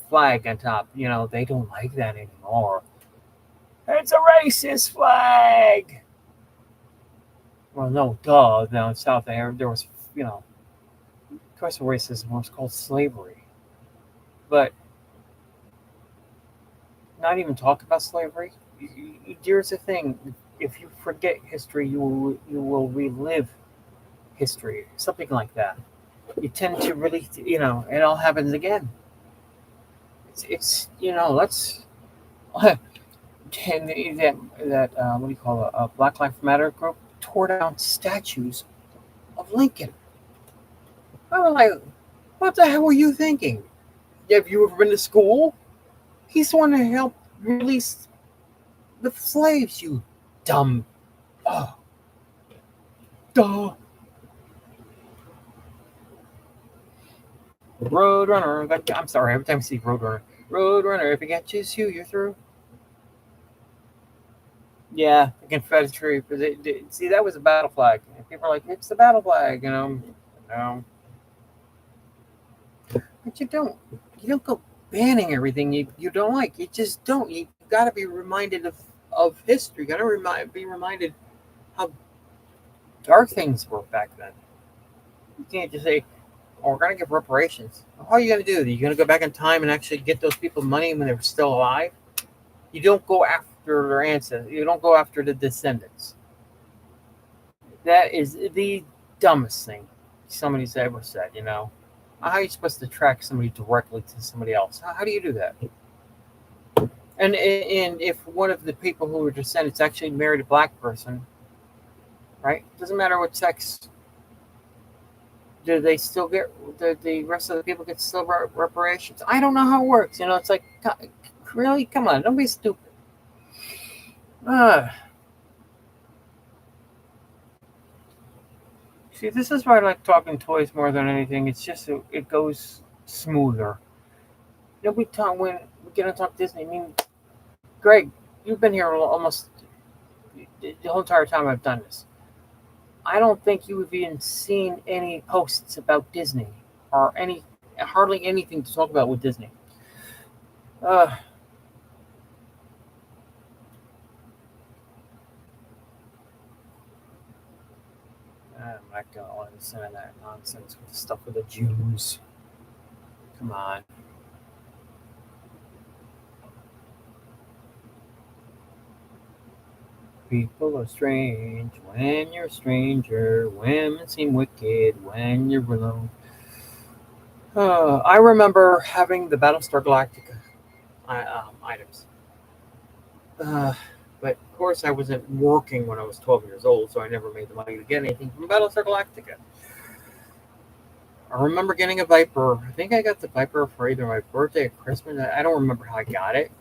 flag on top. They don't like that anymore. It's a racist flag. Well, no, duh. Now in South there was, of course, racism was called slavery, but not even talk about slavery. Here's the thing: if you forget history, you will relive history, something like that. You tend to really, it all happens again. Let's and that what do you call it? A Black Lives Matter group tore down statues of Lincoln. I was like, what the hell were you thinking? Have you ever been to school? He's the one to help release the slaves. You dumb. Oh, duh. Roadrunner. I'm sorry. Every time I see Roadrunner, if it catches you, you're through. Yeah, the Confederate. See, that was a battle flag. And people are like, it's the battle flag, No, but you don't go banning everything you don't like. You just don't. You got to be reminded of history. You got to be reminded how dark things were back then. You can't just say, "Oh, we're going to give reparations." How are you going to do that? You're going to go back in time and actually get those people money when they were still alive? You don't go after their ancestors. You don't go after the descendants. That is the dumbest thing somebody's ever said. How are you supposed to track somebody directly to somebody else? How do you do that? And if one of the people who were descendants actually married a black person, right? Doesn't matter what sex. Do they still get the rest of the people get still reparations? I don't know how it works. It's like, really, come on, don't be stupid. See, this is why I like talking toys more than anything. It's just it goes smoother. We talk when we get to talk Disney. I mean, Greg, you've been here almost the whole entire time I've done this. I don't think you've even seen any posts about Disney or hardly anything to talk about with Disney. I'm not gonna listen to that nonsense with the stuff with the Jews. Come on. People are strange when you're a stranger. Women seem wicked when you're alone. I remember having the Battlestar Galactica items. But of course, I wasn't working when I was 12 years old, so I never made the money to get anything from Battlestar Galactica. I remember getting a Viper. I think I got the Viper for either my birthday or Christmas. I don't remember how I got it.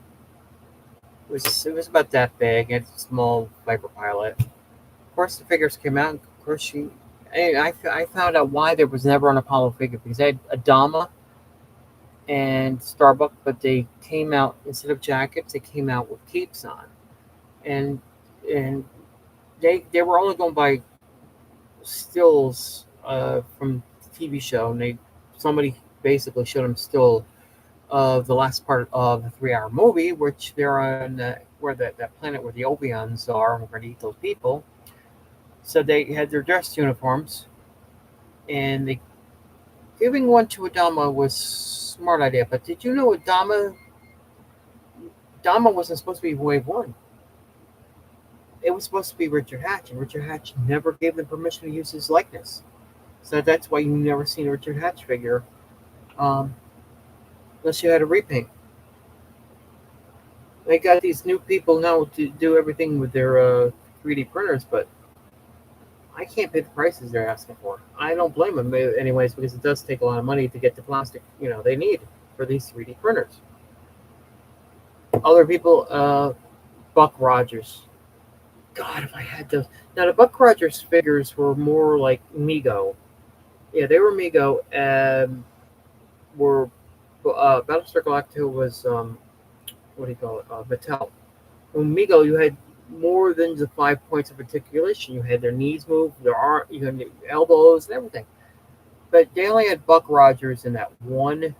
It was about that big. It's a small Viper pilot. Of course, the figures came out. Of course, I found out why there was never an Apollo figure, because I had Adama and Starbuck, but they came out, instead of jackets, they came out with capes on, and they were only going by stills from the TV show, and somebody basically showed them still of the last part of the 3-hour movie, which they're on that planet where the Obions are, and we're going to eat those people. So they had their dress uniforms, and giving one to Adama was a smart idea. But did you know Adama wasn't supposed to be Wave 1? It was supposed to be Richard Hatch, and Richard Hatch never gave them permission to use his likeness. So that's why you never seen a Richard Hatch figure unless you had a repaint. They got these new people now to do everything with their 3D printers, but I can't pay the prices they're asking for. I don't blame them anyways, because it does take a lot of money to get the plastic, they need for these 3D printers. Other people, Buck Rogers. God, if I had those. Now, the Buck Rogers figures were more like Mego. Yeah, they were Mego, and were Battlestar Galactica was, what do you call it, Mattel. With Mego, you had more than the 5 points of articulation. You had their knees move, their arm, you had their elbows, and everything. But they only had Buck Rogers in that one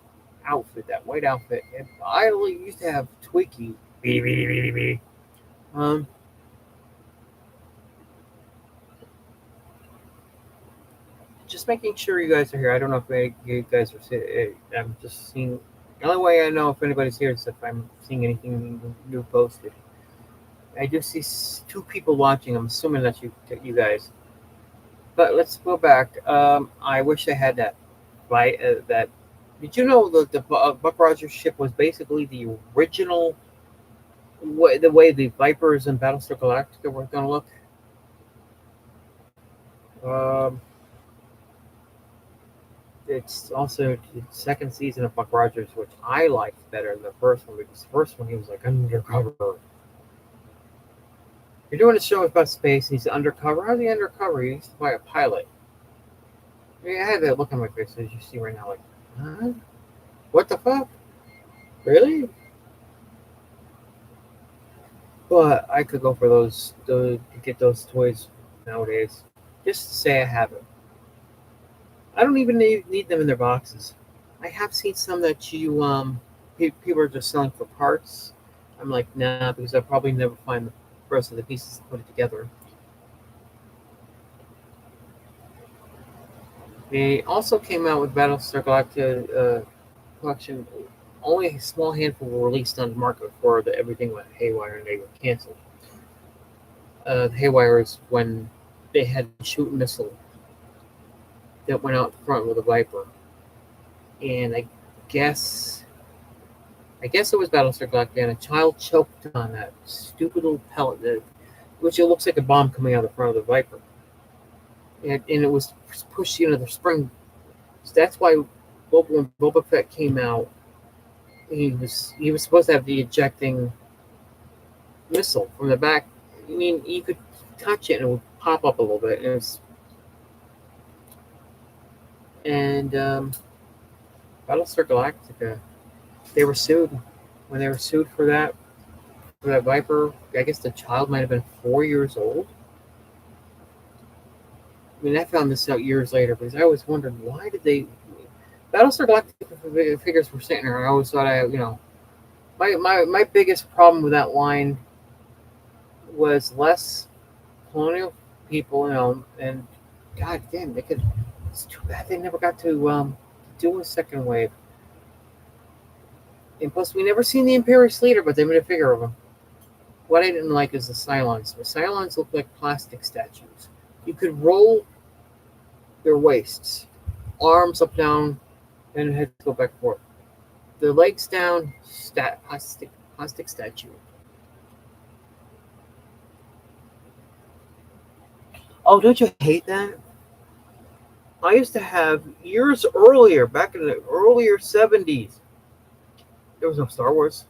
outfit, that white outfit. And I used to have Twiki. Just making sure you guys are here. I don't know if you guys are. I'm just seeing. The only way I know if anybody's here is if I'm seeing anything new posted. I do see 2 people watching. I'm assuming that's you guys. But let's go back. I wish I had that. Right? That. Did you know the Buck Rogers ship was basically the original the way the Vipers and Battlestar Galactica were going to look? It's also the second season of Buck Rogers, which I liked better than the first one, because the first one he was like undercover. You're doing a show about space and he's undercover. How's he undercover? He used to be a pilot. I had that look on my face as you see right now, like, huh? What the fuck? Really? But I could go for those to get those toys nowadays. Just to say I have it. I don't even need them in their boxes. I have seen some that people are just selling for parts. I'm like, nah, because I'll probably never find the rest of the pieces to put it together. They also came out with Battlestar Galactica collection. Only a small handful were released on the market before everything went haywire and they were canceled. The haywire is when they had a shoot missile that went out front with a Viper, and I guess it was Battlestar Galactica, and a child choked on that stupid little pellet, which it looks like a bomb coming out of the front of the Viper, and it was pushed, the spring. So that's why when Boba Fett came out, he was supposed to have the ejecting missile from the back. I mean, you could touch it and it would pop up a little bit, and Battlestar Galactica, they were sued. When they were sued for that Viper, I guess the child might have been 4 years old. I mean, I found this out years later because I always wondered, why did they... Battlestar Galactica figures were sitting there. I always thought my biggest problem with that line was less colonial people, and god damn, it's too bad they never got to do a second wave. And plus, we never seen the Imperious leader, but they made a figure of him. What I didn't like is the Cylons. The Cylons look like plastic statues. You could roll their waists, arms up, down, and heads go back and forth. The legs down, plastic statue. Oh, don't you hate that? I used to have years earlier, back in the earlier 70s. There was no Star Wars.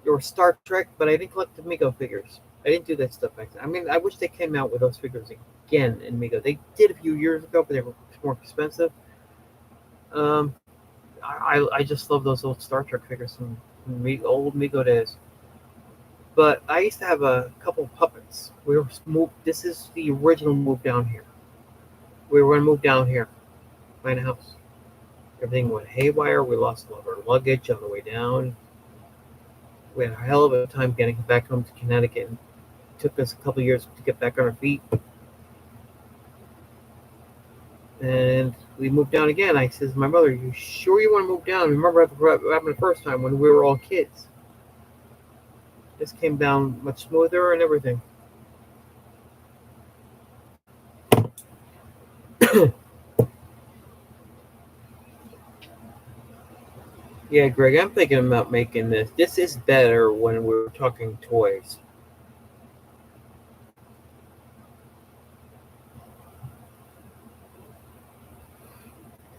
There was Star Trek, but I didn't collect the Mego figures. I didn't do that stuff back then. I mean, I wish they came out with those figures again in Mego. They did a few years ago, but they were more expensive. I just love those old Star Trek figures from old Mego days. But I used to have a couple of puppets. We were moved. This is the original move down here. We were going to move down here, find a house. Everything went haywire. We lost all of our luggage on the way down. We had a hell of a time getting back home to Connecticut. It took us a couple of years to get back on our feet. And we moved down again. I says to my mother, "You sure you want to move down?" Remember what happened the first time when we were all kids. This came down much smoother and everything. Yeah, Greg, I'm thinking about making this. This is better when we're talking toys.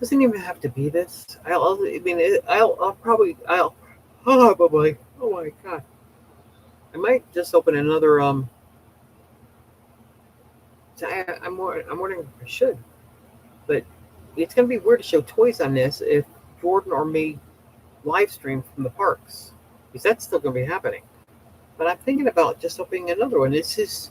Doesn't even have to be this. I mean, oh, boy. Oh my god. I might just open another. I'm wondering if I should, but it's gonna be weird to show toys on this if Jordan or me live stream from the parks, because that's still gonna be happening. But I'm thinking about just opening another one. This is.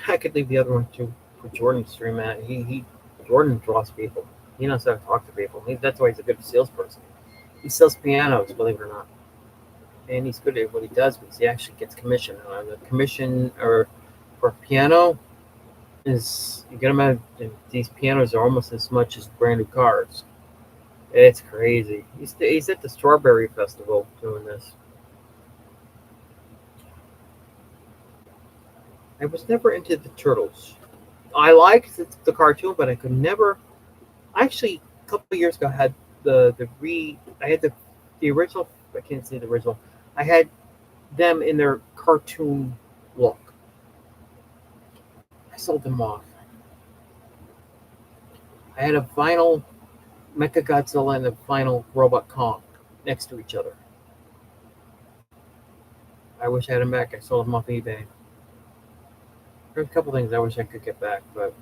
I could leave the other one too for Jordan to stream at. He Jordan draws people. He knows how to talk to people. That's why he's a good salesperson. He sells pianos, believe it or not, and he's good at what he does because he actually gets commission. The commission or for piano is you get them out. These pianos are almost as much as brand new cars. It's crazy. He's at the Strawberry Festival doing this. I was never into the turtles. I liked the cartoon, but I could never. Actually, a couple of years ago, I had I had the original. I can't say the original. I had them in their cartoon look. I sold them off. I had a vinyl Mecha Godzilla and a vinyl Robot Kong next to each other. I wish I had them back. I sold them off eBay. There's a couple things I wish I could get back, but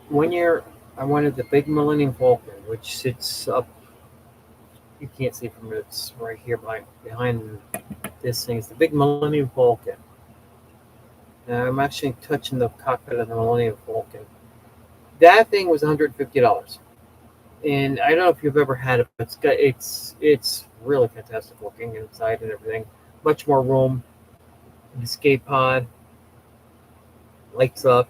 1 year I wanted the big Millennium Falcon, which sits up. You can't see from it. It's right here behind this thing. It's the big Millennium Falcon. I'm actually touching the cockpit of the Millennium Falcon. That thing was $150, and I don't know if you've ever had it, but it's really fantastic looking inside and everything. Much more room. The escape pod lights up.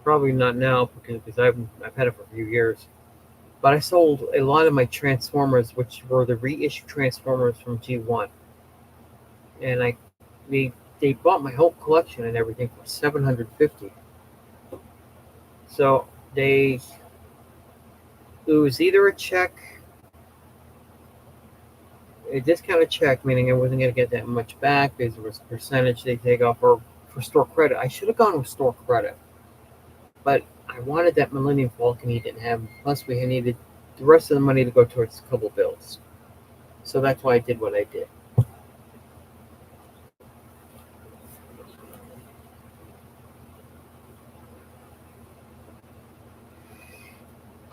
Probably not now because I've had it for a few years. But I sold a lot of my Transformers, which were the reissue Transformers from G1, and they bought my whole collection and everything for $750. So it was either a discounted check, meaning I wasn't going to get that much back because there was a percentage they take off, or for store credit. I should have gone with store credit, but I wanted that Millennium Falcon he didn't have. Plus, we needed the rest of the money to go towards a couple bills. So that's why I did what I did.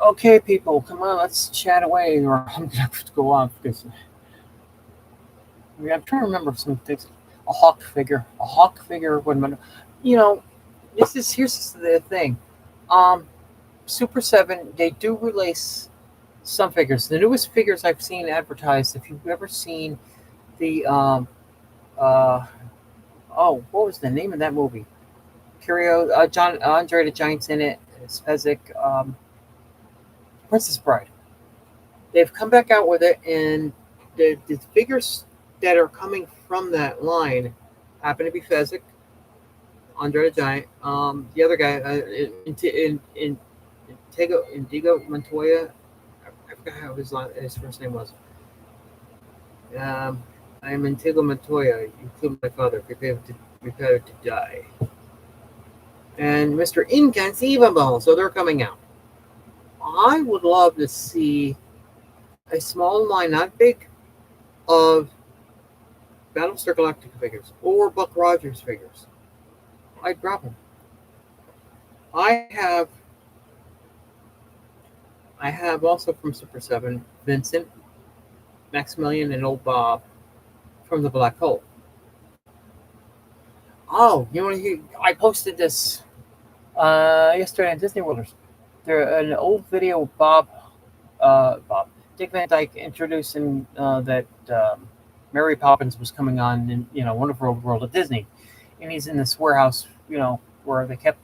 Okay, people, come on, let's chat away, or I'm gonna have to go on because I'm trying to remember some things. A hawk figure. When you know, here's the thing. Um, Super Seven, they do release some figures. The newest figures I've seen advertised. If you've ever seen the uh what was the name of that movie? Curio, John Andre the Giant's in it. It's Fezzik, Princess Bride. They've come back out with it, and the figures that are coming from that line happen to be Fezzik, Andre the Giant, the other guy, Indigo Montoya. I forgot how his first name was. Um, I'm Indigo Montoya. You killed my father. Prepare to die. And Mr. Inconceivable. So they're coming out. I would love to see a small line, not big, of Battlestar Galactica figures or Buck Rogers figures. I'd drop them. I have also from Super 7 Vincent, Maximilian, and Old Bob from the Black Hole. Oh, you want to hear? I posted this yesterday on Disney Worlders. There an old video of Dick Van Dyke introducing that Mary Poppins was coming on in Wonderful World of Disney, and he's in this warehouse, where they kept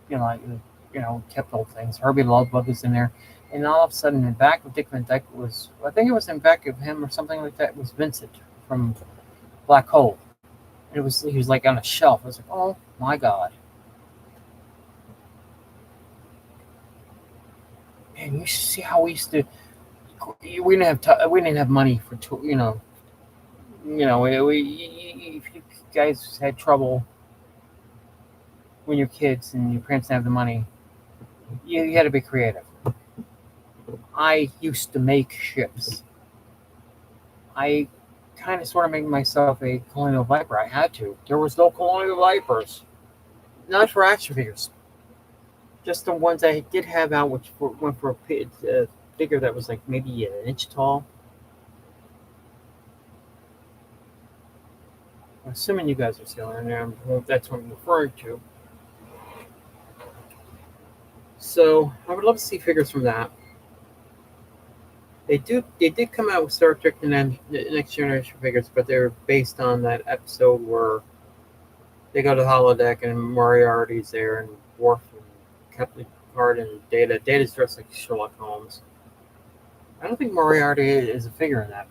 kept old things. Herbie the Love Bug was in there, and all of a sudden, in back of Dick Van Dyke I think it was in back of him or something like that, was Vincent from Black Hole. He was like on a shelf. I was like, oh my god. And you see how we used to. We didn't have money for if you guys had trouble when you're kids and your parents didn't have the money, you had to be creative. I used to make ships. I kind of sort of made myself a colonial viper. I had to. There was no colonial vipers, not for action figures. Just the ones I did have out, which went for a figure that was like maybe an inch tall. I'm assuming you guys are still in there. That's what I'm referring to. So I would love to see figures from that. They did come out with Star Trek and then the Next Generation figures, but they're based on that episode where they go to the holodeck and Moriarty's there and Worf and Captain Picard and Data. Data's dressed like Sherlock Holmes. I don't think Moriarty is a figure in that.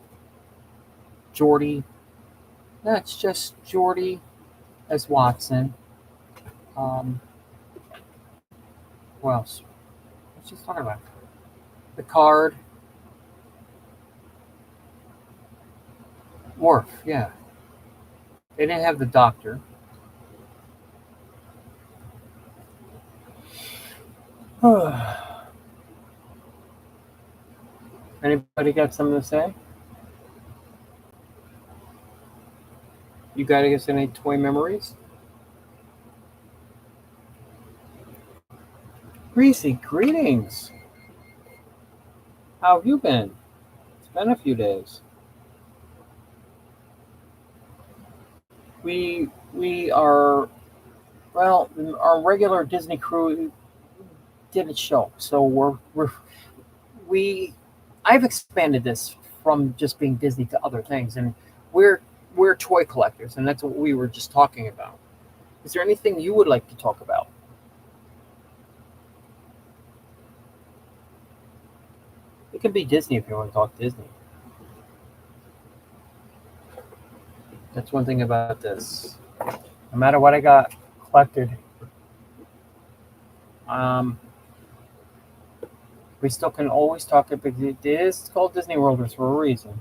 Geordi. That's just Geordi as Watson. Who else? What's she talking about? Picard. Worf, yeah. They didn't have the Doctor. Anybody got something to say? You guys any toy memories? Greasy, greetings. How have you been? It's been a few days. We are our regular Disney crew didn't show, so I've expanded this from just being Disney to other things, and we're toy collectors, and that's what we were just talking about. Is there anything you would like to talk about? It could be Disney if you want to talk Disney. That's one thing about this. No matter what I got collected, we still can always talk it, because it is called Disney World for a reason.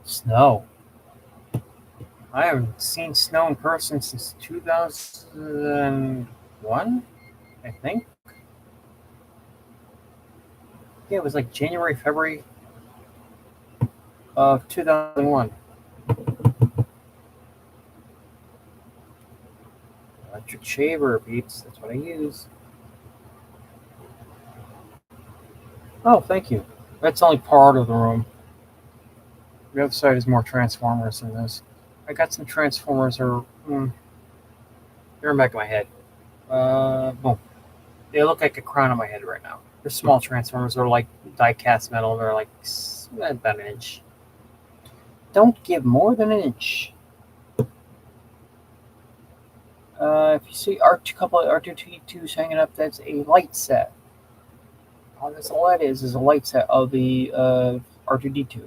Snow. I haven't seen snow in person since 2001, I think. Yeah, it was like January, February of 2001. Electric shaver, peeps. That's what I use. Oh, thank you. That's only part of the room. The other side is more Transformers than this. I got some Transformers. They're in the back of my head. Boom. They look like a crown on my head right now. They're small Transformers. They're like die-cast metal. They're like about an inch. Don't give more than an inch. If you see a couple of R2-D2s hanging up, that's a light set. Oh, that's all that is a light set of the R2-D2.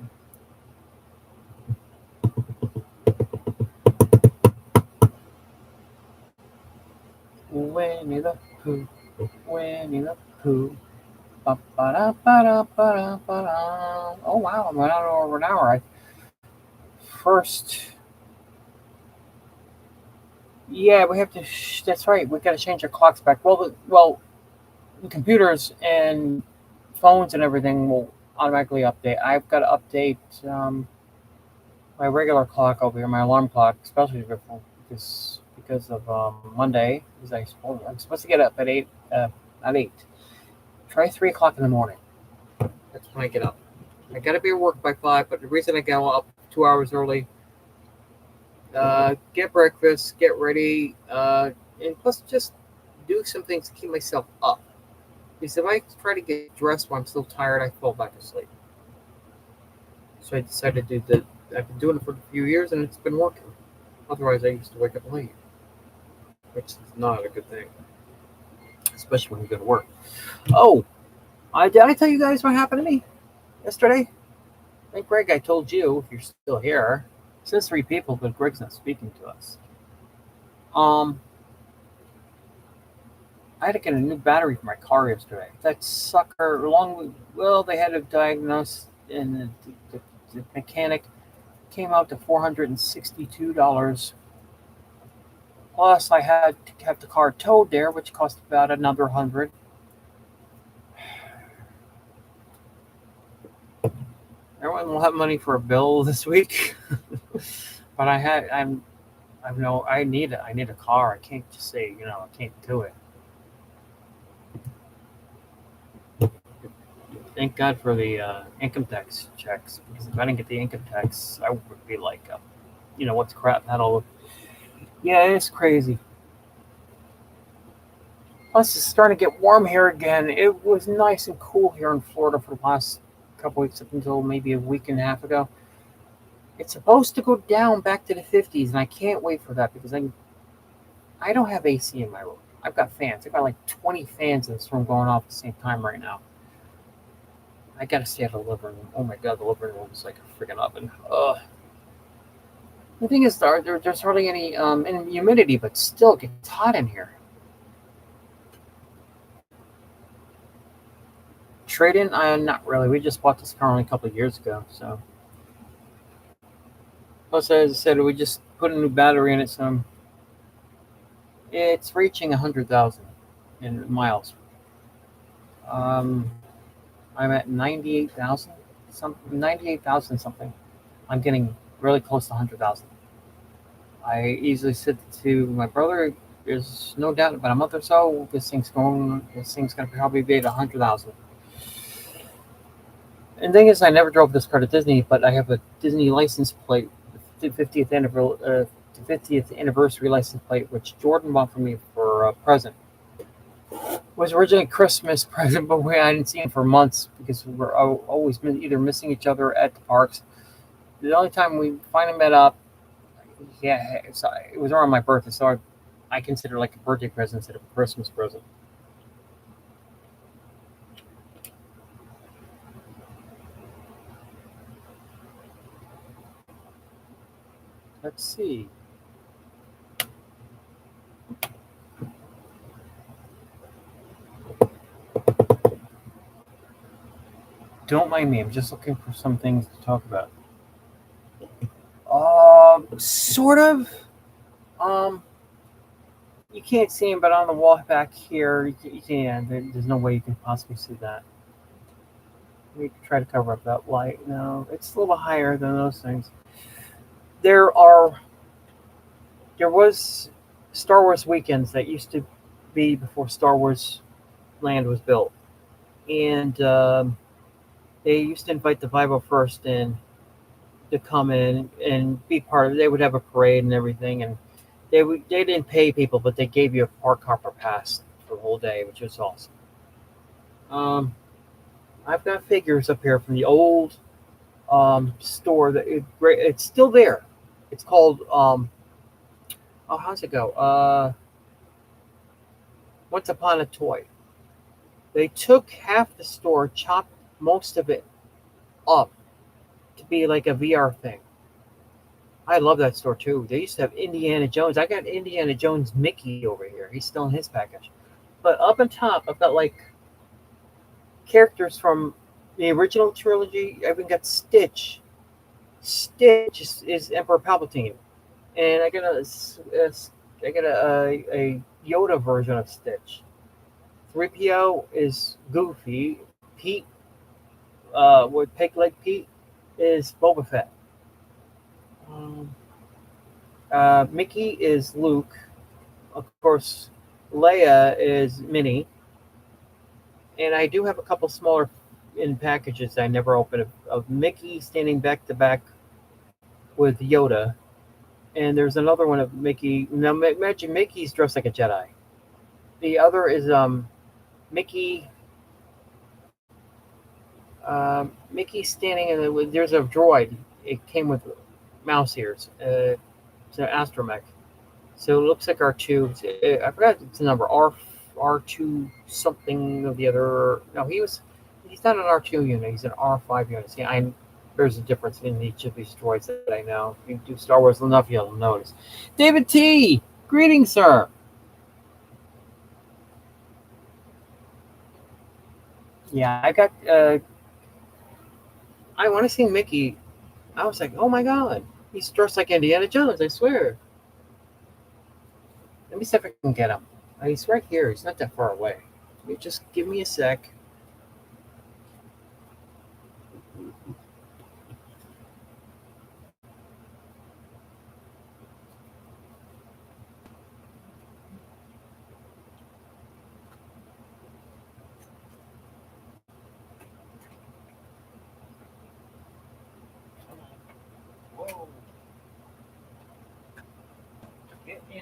Winnie the Pooh, Winnie the Pooh. Ba-ba-da-ba-da-ba-da-ba-da. Oh wow, I'm running over an hour. Yeah, we have to. That's right. We got to change our clocks back. Well, the computers and phones and everything will automatically update. I've got to update my regular clock over here, my alarm clock, especially because of Monday. Because I'm supposed to get up at 8. Not 8. Try 3 o'clock in the morning. That's when I get up. I got to be at work by 5. But the reason I go up 2 hours early. Get breakfast, get ready, and plus just do some things to keep myself up. Because if I try to get dressed while I'm still tired, I fall back asleep. So I decided to do that. I've been doing it for a few years, and it's been working. Otherwise, I used to wake up late, which is not a good thing, especially when you go to work. Oh, did I tell you guys what happened to me yesterday? I think, Greg, I told you, if you're still here. It says 3 people, but Greg's not speaking to us. I had to get a new battery for my car yesterday. That sucker, well, they had to diagnose, and the mechanic came out to $462. Plus, I had to have the car towed there, which cost about another 100. Everyone will have money for a bill this week, but I need it. I need a car. I can't just say, I can't do it. Thank God for the income tax checks, because if I didn't get the income tax, I would be like, what's crap metal? Yeah, it's crazy. Plus, it's starting to get warm here again. It was nice and cool here in Florida for the last couple weeks, up until maybe a week and a half ago. It's supposed to go down back to the 50s, and I can't wait for that, because I don't have AC in my room. I've got fans. I've got like 20 fans in this room going off at the same time right now. I gotta stay at the living room. Oh my God, the living room is like a freaking oven. The thing is, there's hardly any humidity, but still it gets hot in here. Trade-in? Not really. We just bought this car only a couple of years ago, so. Plus, as I said, we just put a new battery in it, so it's reaching 100,000 in miles. I'm at 98,000 something. I'm getting really close to 100,000. I easily said to my brother, "There's no doubt about a month or so, this thing's gonna probably be at 100,000." And the thing is, I never drove this car to Disney, but I have a Disney license plate, the 50th anniversary license plate, which Jordan bought for me for a present. It was originally a Christmas present, but I didn't see him for months because we were always either missing each other at the parks. The only time we finally met up, it was around my birthday, so I consider it like a birthday present instead of a Christmas present. Let's see. Don't mind me. I'm just looking for some things to talk about. Sort of. You can't see him, but on the wall back here, you can. There's no way you can possibly see that. We try to cover up that light. No, it's a little higher than those things. There was Star Wars weekends that used to be before Star Wars Land was built, and they used to invite the 501st in to come in and be part of it. They would have a parade and everything, and they didn't pay people, but they gave you a park hopper pass for the whole day, which was awesome. I've got figures up here from the old store it's still there. It's called how's it go? Once Upon a Toy. They took half the store, chopped most of it up to be like a VR thing. I love that store too. They used to have Indiana Jones. I got Indiana Jones Mickey over here. He's still in his package. But up on top, I've got like characters from the original trilogy. I even got Stitch. Stitch is Emperor Palpatine, and I got a Yoda version of Stitch. 3PO is Goofy. Pete, with Pig Leg Pete, is Boba Fett. Mickey is Luke. Of course, Leia is Minnie. And I do have a couple smaller in packages I never opened of Mickey standing back to back with Yoda. And there's another one of Mickey. Now imagine Mickey's dressed like a Jedi. The other is Mickey. Mickey standing in there's a droid. It came with mouse ears. It's an astromech. So it looks like R2. I forgot the number. R2 something of the other. No, he's not an R2 unit. He's an R5 unit. See, there's a difference in each of these droids that I know. If you do Star Wars enough, you'll notice. David T. Greetings, sir. Yeah, I got. I want to see Mickey. I was like, oh my god, he's dressed like Indiana Jones. I swear. Let me see if I can get him. He's right here. He's not that far away. You just give me a sec. Whoa, get in.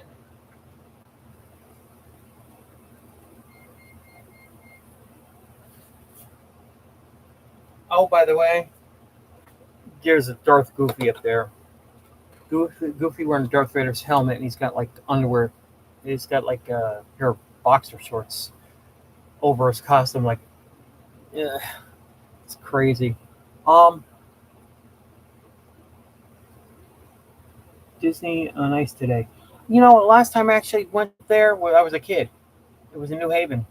Oh, by the way, there's a Darth Goofy up there. Goofy wearing Darth Vader's helmet, and he's got like underwear. He's got like a pair of boxer shorts over his costume. Like, yeah, it's crazy. Um, Disney on Ice today. Last time I actually went there, when I was a kid. It was in New Haven,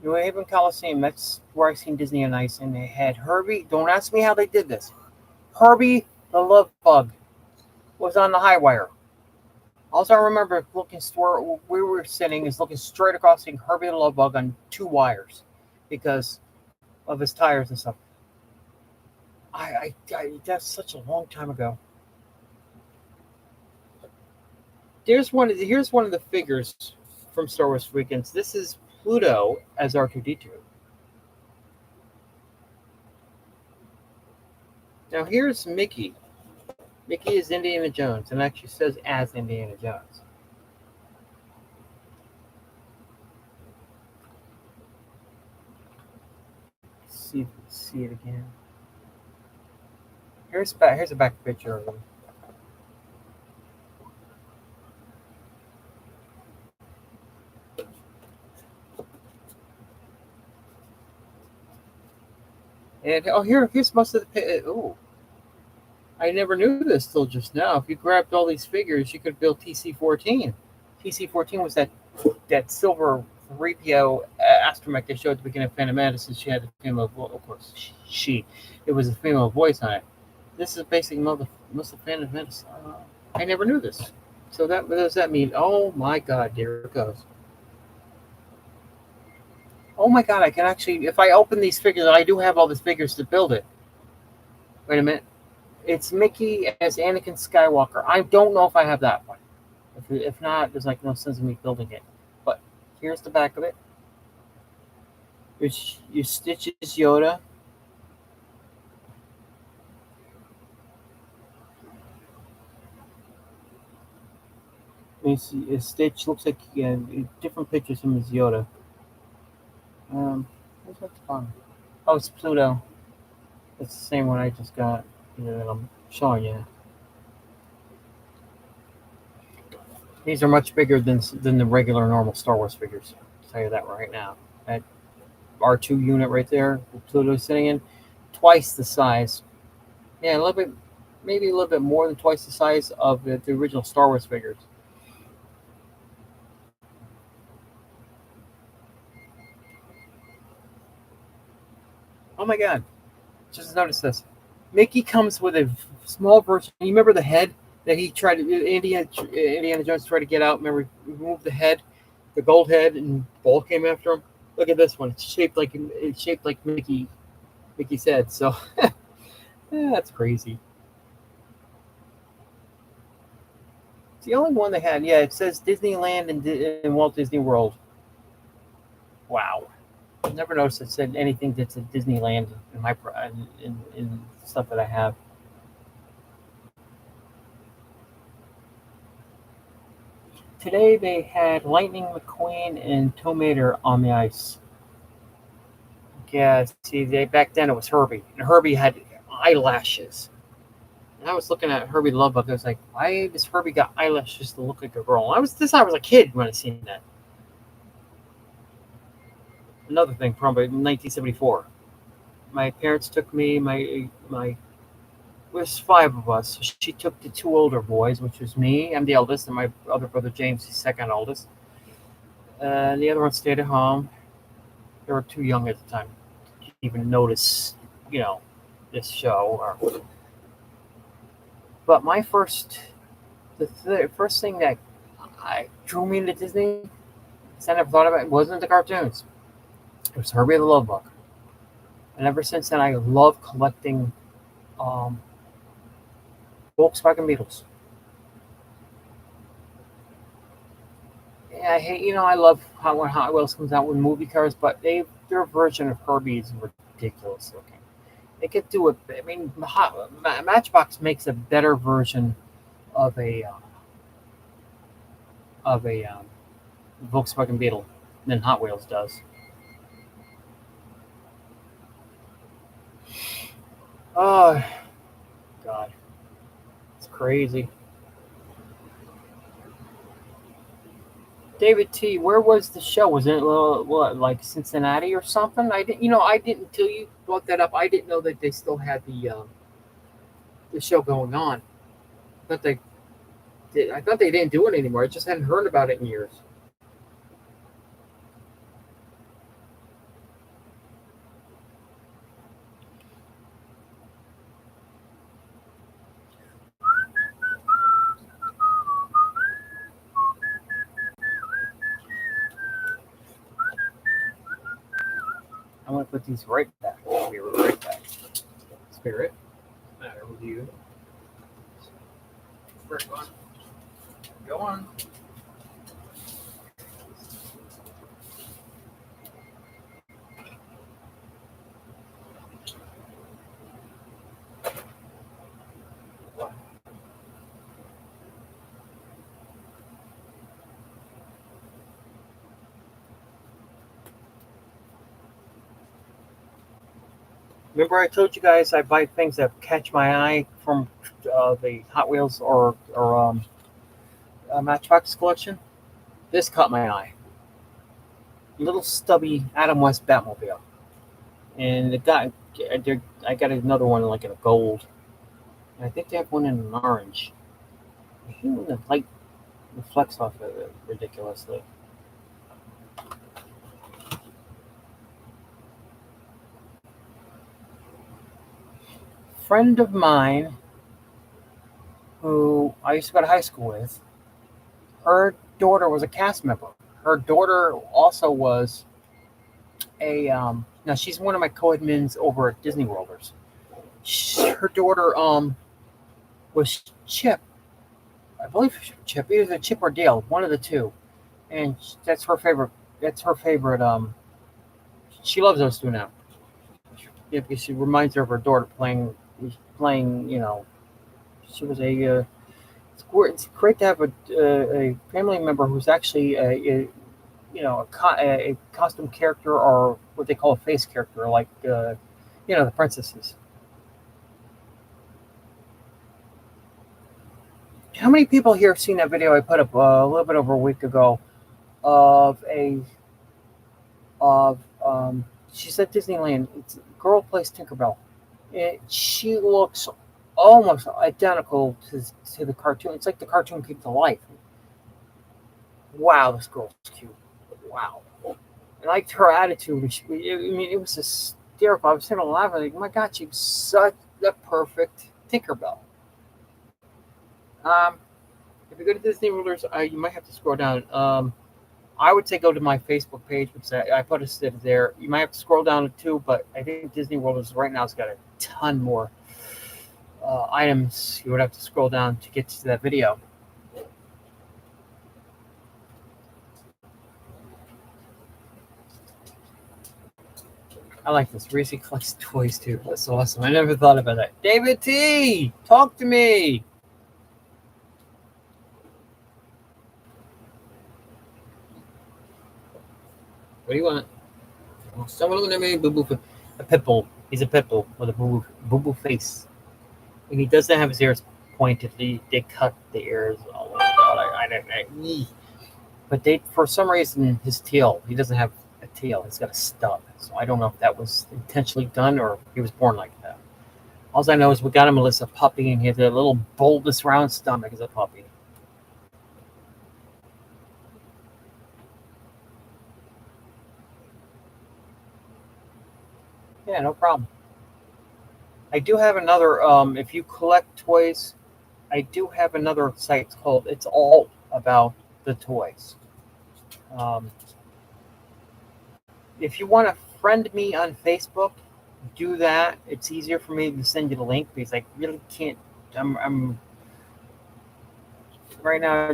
New Haven Coliseum. That's where I seen Disney on Ice, and they had Herbie. Don't ask me how they did this. Herbie the Love Bug was on the high wire. Also, I remember looking where we were sitting is looking straight across, seeing Herbie the Love Bug on two wires because of his tires and stuff. That's such a long time ago. Here's one of the figures from Star Wars Weekends. This is Pluto as R2D2. Now here's Mickey. Mickey is Indiana Jones, and actually says as Indiana Jones. Let's see if we can see it again. Here's a back picture of him. And here's most of the. Oh, I never knew this till just now. If you grabbed all these figures, you could build TC-14. TC-14 was that silver 3PO astromech they showed at the beginning of Phantom Menace, and she had a female, well, of course, it was a female voice on it. This is basically most of Phantom Menace. I never knew this. So what does that mean? Oh my God, there it goes. Oh my God, I can actually, if I open these figures, I do have all these figures to build it. Wait a minute. It's Mickey as Anakin Skywalker. I don't know if I have that one. If not, there's like no sense in me building it. But here's the back of it. Your Stitch is Yoda. Stitch looks like different pictures from his Yoda. What's at the bottom? Oh, it's Pluto. It's the same one I just got. That I'm showing you. These are much bigger than the regular normal Star Wars figures. I'll tell you that right now. That R2 unit right there, Pluto's sitting in, twice the size. Yeah, a little bit, maybe a little bit more than twice the size of the original Star Wars figures. Oh my God! Just notice this. Mickey comes with a small version. You remember the head that he tried to Indiana Jones tried to get out? Remember, he removed the head, the gold head, and Ball came after him. Look at this one. It's shaped like Mickey's head. So that's crazy. It's the only one they had. Yeah, it says Disneyland and Walt Disney World. Wow. Never noticed it said anything that's at Disneyland in my in stuff that I have. Today they had Lightning McQueen and Tomater on the ice. Yeah, see, back then it was Herbie, and Herbie had eyelashes. And I was looking at Herbie the Love Bug. I was like, why does Herbie got eyelashes to look like a girl? I was a kid when I seen that. Another thing, probably 1974. My parents took me. My was five of us. She took the two older boys, which was me. I'm the eldest, and my other brother James, he's second oldest. And the other one stayed at home. They were too young at the time. even notice, this show. But the first thing that I drew me into Disney, I never thought about it, wasn't the cartoons. It was Herbie the Love Bug. And ever since then, I love collecting um, Volkswagen Beetles. Yeah, I hate, I love when Hot Wheels comes out with movie cars, but their version of Herbie is ridiculous looking. They could do it. I mean, Matchbox makes a better version of a Volkswagen Beetle than Hot Wheels does. Oh God, it's crazy. David T, where was the show? Was it what, like Cincinnati or something? I didn't until you brought that up. I didn't know that they still had the show going on. But they did. I thought they didn't do it anymore. I just hadn't heard about it in years. I'm gonna put these right back. I'll be right back. Spirit, matter with you. First one. Go on. Remember, I told you guys I buy things that catch my eye from the Hot Wheels or Matchbox collection. This caught my eye. Little stubby Adam West Batmobile, and I got another one like in a gold. And I think they have one in an orange. I think when the light reflects off of it ridiculously. Friend of mine who I used to go to high school with, her daughter was a cast member. Her daughter also was now she's one of my co-admins over at Disney Worlders. Her daughter was Chip. I believe Chip, either Chip or Dale, one of the two. And that's her favorite. That's her favorite. She loves those two now. Yeah, because she reminds her of her daughter playing. She was a. It's great to have a family member who's actually a costume character or what they call a face character, like the princesses. How many people here have seen that video I put up a little bit over a week ago of a of she's at Disneyland. It's a girl plays Tinkerbell. She looks almost identical to the cartoon. It's like the cartoon came to life. Wow, this girl's cute. Wow. I liked her attitude. It was hysterical. I was sitting laughing, like, oh my God, she's such the perfect Tinkerbell. Um, if you go to Disney Rulers, you might have to scroll down. I would say go to my Facebook page, which I posted there. You might have to scroll down too, but I think Disney World right now has got a ton more items. You would have to scroll down to get to that video. I like this. Reese collects toys too. That's awesome. I never thought about that. David T, talk to me. What do you want? Oh, someone looking at me, boo boo. A pit bull. He's a pit bull with a boo boo face. And he doesn't have his ears pointed. They cut the ears. Oh my God, I don't. But for some reason, his tail. He doesn't have a tail. He's got a stub. So I don't know if that was intentionally done or he was born like that. All I know is we got him as a puppy, and he had a little bulbous round stomach as a puppy. Yeah, no problem. I do have another. If you collect toys, I do have another site called It's All About the Toys. Um, if you want to friend me on Facebook, do that. It's easier for me to send you the link because I really can't. I'm right now.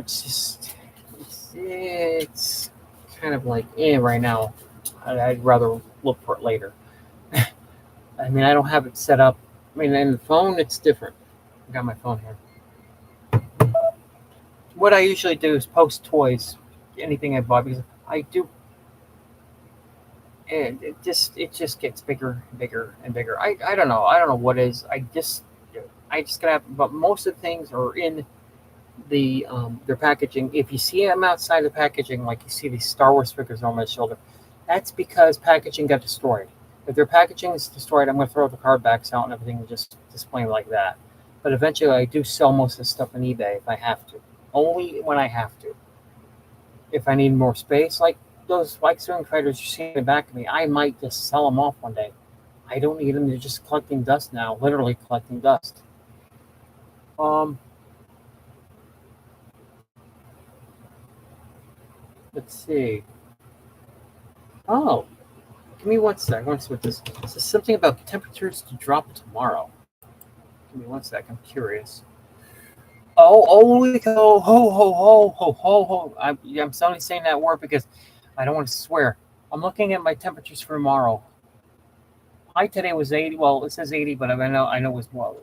It's kind of like right now. I'd rather look for it later. I mean, I don't have it set up. I mean, in the phone, it's different. I got my phone here. What I usually do is post toys, anything I buy because I do, and it just gets bigger and bigger and bigger. I don't know what it is. I just gotta have, but most of the things are in their packaging. If you see them outside the packaging, like you see these Star Wars figures on my shoulder, that's because packaging got destroyed. If their packaging is destroyed, I'm going to throw the card backs out and everything and just display them like that. But eventually, I do sell most of the stuff on eBay if I have to. Only when I have to. If I need more space, like those like Swing Fighters you're seeing in the back of me, I might just sell them off one day. I don't need them. They're just collecting dust now, literally collecting dust. Um, let's see. Oh, give me one sec. I want to see what this. This is something about temperatures to drop tomorrow. Give me one sec. I'm curious. We go ho ho ho ho ho ho. I'm only saying that word because I don't want to swear. I'm looking at my temperatures for tomorrow. High today was 80. Well, it says 80, but I know it was more.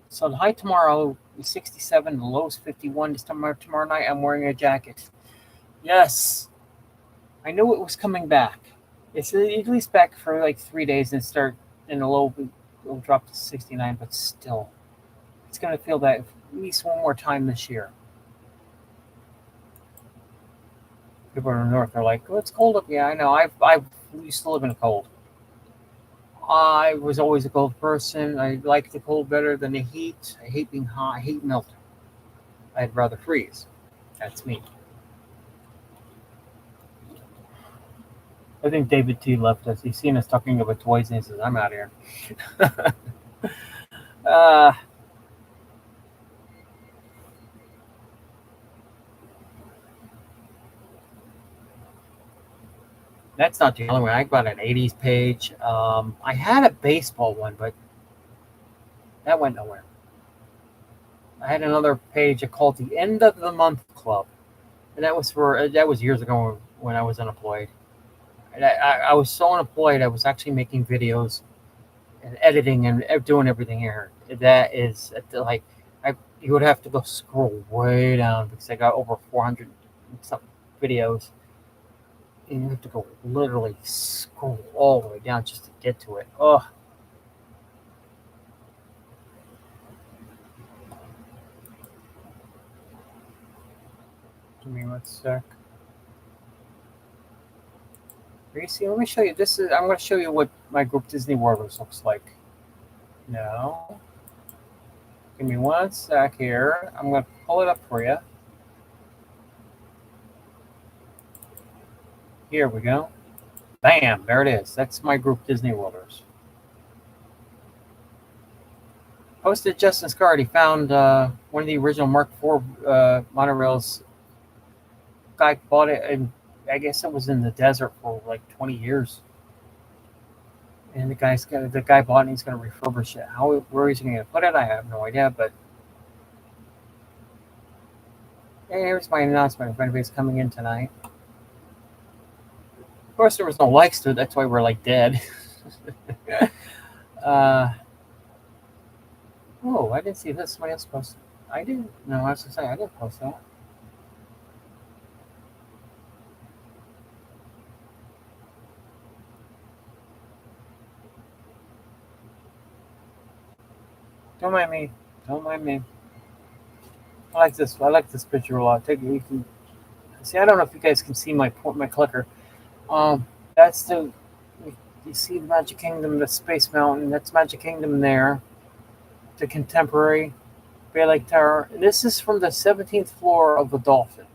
So the high tomorrow is 67. The low is 51. This tomorrow night, I'm wearing a jacket. Yes, I knew it was coming back. It's at least back for like 3 days and start in the low. Will drop to 69, but still, it's gonna feel that at least one more time this year. People in the north are like, "Oh, it's cold up." Yeah, I know. I used to live in the cold. I was always a cold person. I like the cold better than the heat. I hate being hot. I hate melting. I'd rather freeze. That's me. I think David T left us. He's seen us talking about toys and he says, "I'm out of here." uh, that's not the only one. I got an '80s page. I had a baseball one, but that went nowhere. I had another page called the End of the Month Club, and that was years ago when I was unemployed. And I was so unemployed, I was actually making videos and editing and doing everything here. That is like you would have to go scroll way down because I got over 400 something videos, and you have to go literally scroll all the way down just to get to it. Oh, give me one sec. Gracie, let me show you. I'm going to show you what my group Disney Warblers looks like. No, give me one sec here. I'm going to pull it up for you. Here we go. Bam, there it is. That's my group Disney Worlders. Posted Justin Scard. He found one of the original Mark IV monorails. Guy bought it, and I guess it was in the desert for like 20 years. And the guy bought it. And he's going to refurbish it. Where he's going to put it, I have no idea. But hey, here's my announcement. If anybody's coming in tonight, of course there was no likes to it. That's why we're like dead. uh, oh, I didn't see this. Somebody else posted. I didn't. No, I was going to say I didn't post that. Don't mind me. Don't mind me. I like this. I like this picture a lot. Take it. You can see. I don't know if you guys can see my clicker. That's the. You see the Magic Kingdom, the Space Mountain. That's Magic Kingdom there. The Contemporary, Bay Lake Tower. And this is from the 17th floor of the Dolphin.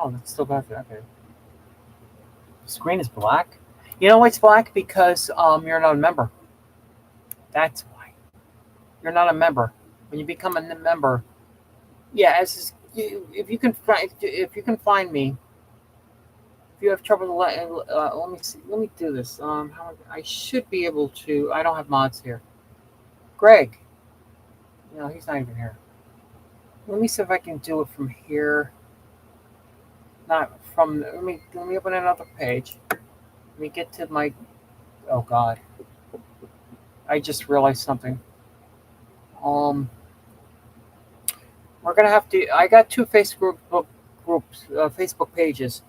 Oh, that's still got that. Okay. Screen is black. You know why it's black? Because you're not a member. That's why. You're not a member. When you become a member, yeah, if you can find me, if you have trouble, let me see. Let me do this. I should be able to. I don't have mods here. Greg, no, he's not even here. Let me see if I can do it from here. Not from. Let me open another page. Let me get to my. Oh God, I just realized something. Um, we're gonna have to. I got two Facebook groups, Facebook pages.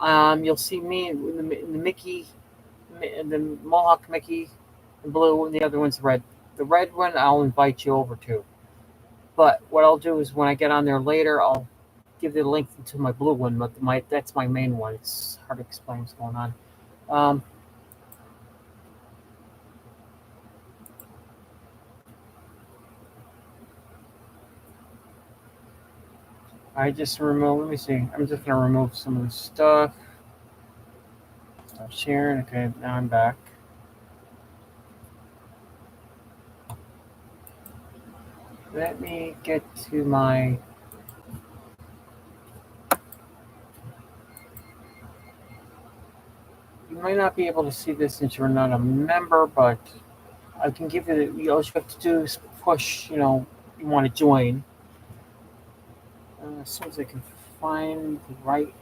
You'll see me in the Mickey, the Mohawk Mickey, in blue, and the other one's red. The red one I'll invite you over to. But what I'll do is when I get on there later, I'll give you the link to my blue one. But that's my main one. It's hard to explain what's going on. Um, I just remove. Let me see. I'm just gonna remove some of the stuff. Stop sharing. Okay, now I'm back. Let me get to my. You might not be able to see this since you're not a member, but I can give you. All you have to do is push. You want to join. As soon as I can find the right.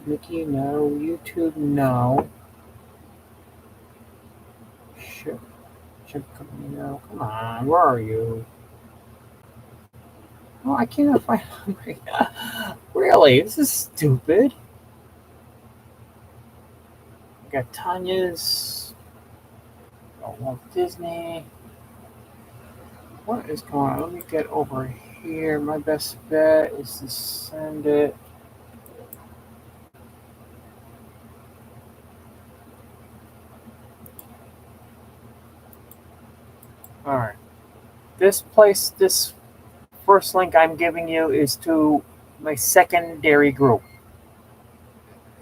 Mickey, no. YouTube, no. Ship company, no. Come on, where are you? Oh, I cannot find. Really, this is stupid. I got Tanya's. Walt Disney. What is going on? Let me get over here. My best bet is to send it. All right. This first link I'm giving you is to my secondary group.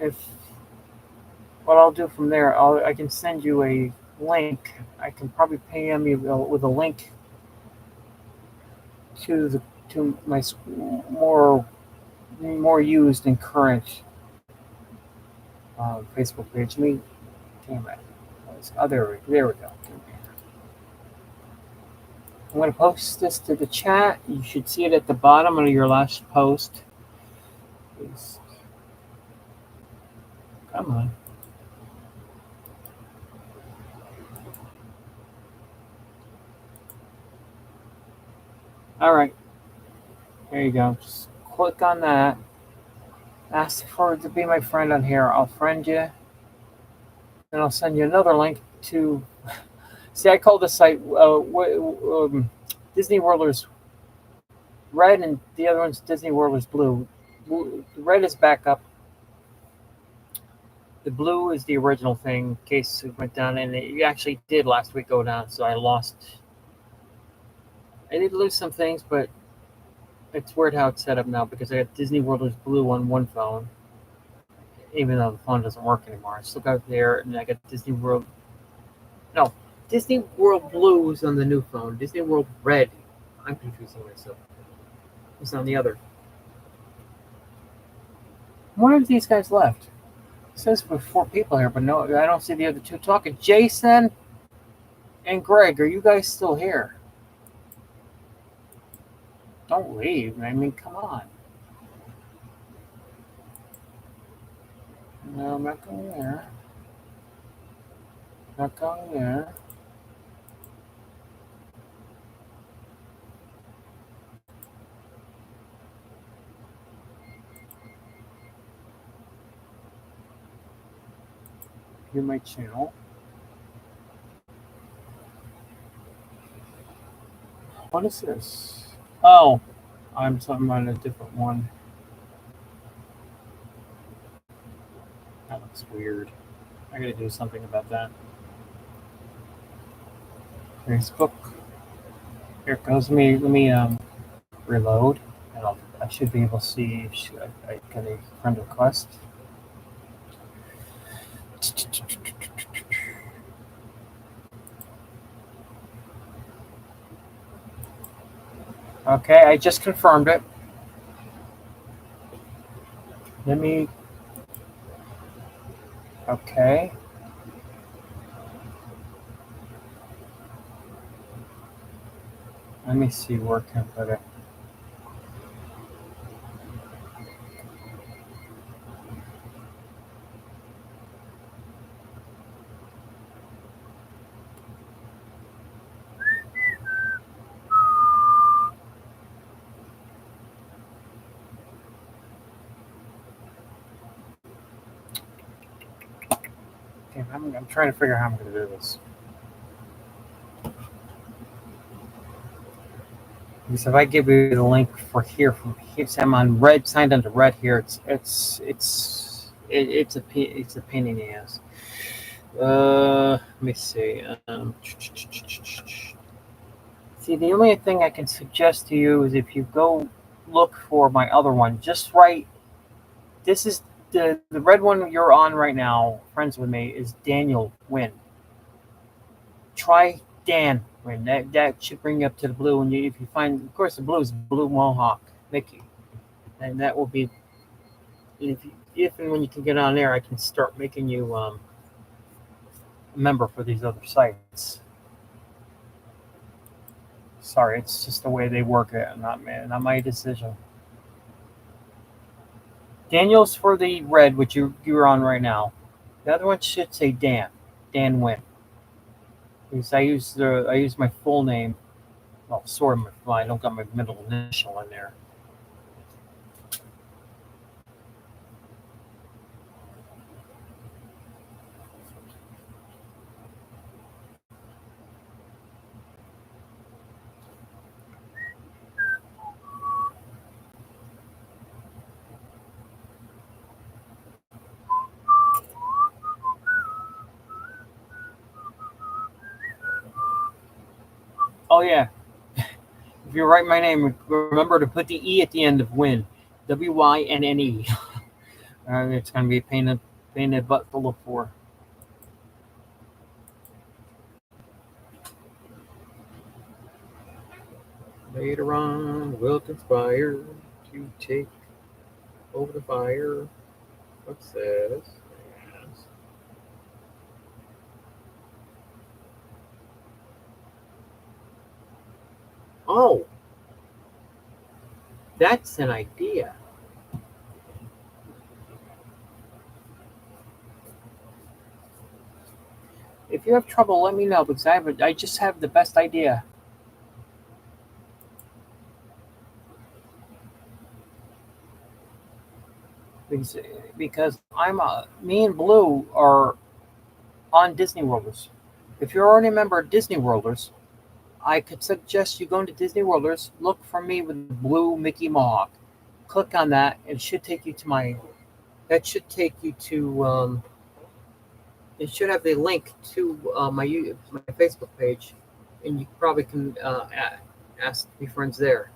If what I'll do from there, I can send you a link. I can probably PM you with a link to my more used and current Facebook page. Damn it. Oh, there we go. I'm going to post this to the chat. You should see it at the bottom of your last post. Please. Come on. All right. There you go. Just click on that. Ask for to be my friend on here. I'll friend you. Then I'll send you another link to. See, I call the site Disney World is red and the other one's Disney World is blue. The red is backup. The blue is the original thing in case it went down, and it actually did last week go down, so I lost. I did lose some things, but it's weird how it's set up now because I got Disney World is blue on one phone, even though the phone doesn't work anymore. I still got there, and I got Disney World. No, Disney World Blue is on the new phone. Disney World Red. I'm confusing myself. It's on the other. One of these guys left. It says with 4 people here, but no, I don't see the other 2 talking. Jason and Greg, are you guys still here? Don't leave. I mean, come on. No, I'm not going there. Not going there. View my channel. What is this? Oh, I'm on a different one. That looks weird. I gotta do something about that. Facebook. Here it goes. Let me reload, and I should be able to see if I get a friend request. Okay, I just confirmed it. Let me. Okay. Let me see where can I put it. Okay, I'm trying to figure out how I'm going to do this. Because if I give you the link for here, from here, say I'm on red, signed under red here. It's a pain in the ass. Let me see. See, the only thing I can suggest to you is if you go look for my other one, just write. This is the red one you're on right now. Friends with me is Daniel Wynn. Try Dan Wynn. That should bring you up to the blue. And if you find, of course, the blue is Blue Mohawk Mickey, and that will be if and when you can get on there, I can start making you a member for these other sites. Sorry, it's just the way they work it, not my decision. Daniel's for the red, which you're on right now. The other one should say Dan Wynn. Because I use my full name. Well, sort of. I don't got my middle initial in there. Oh yeah. If you write my name, remember to put the E at the end of Wynn. WYNNE. It's going to be a pain in the butt to look for. Later on, we'll conspire to take over the fire. What's this? Oh, that's an idea. If you have trouble, let me know because I just have the best idea. Because me and Blue are on Disney Worlders. If you're already a member of Disney Worlders, I could suggest you go into Disney Worlders, look for me with the blue Mickey Mohawk. Click on that. It should take you to my. That should take you to. It should have a link to my Facebook page, and you probably can ask to be friends there.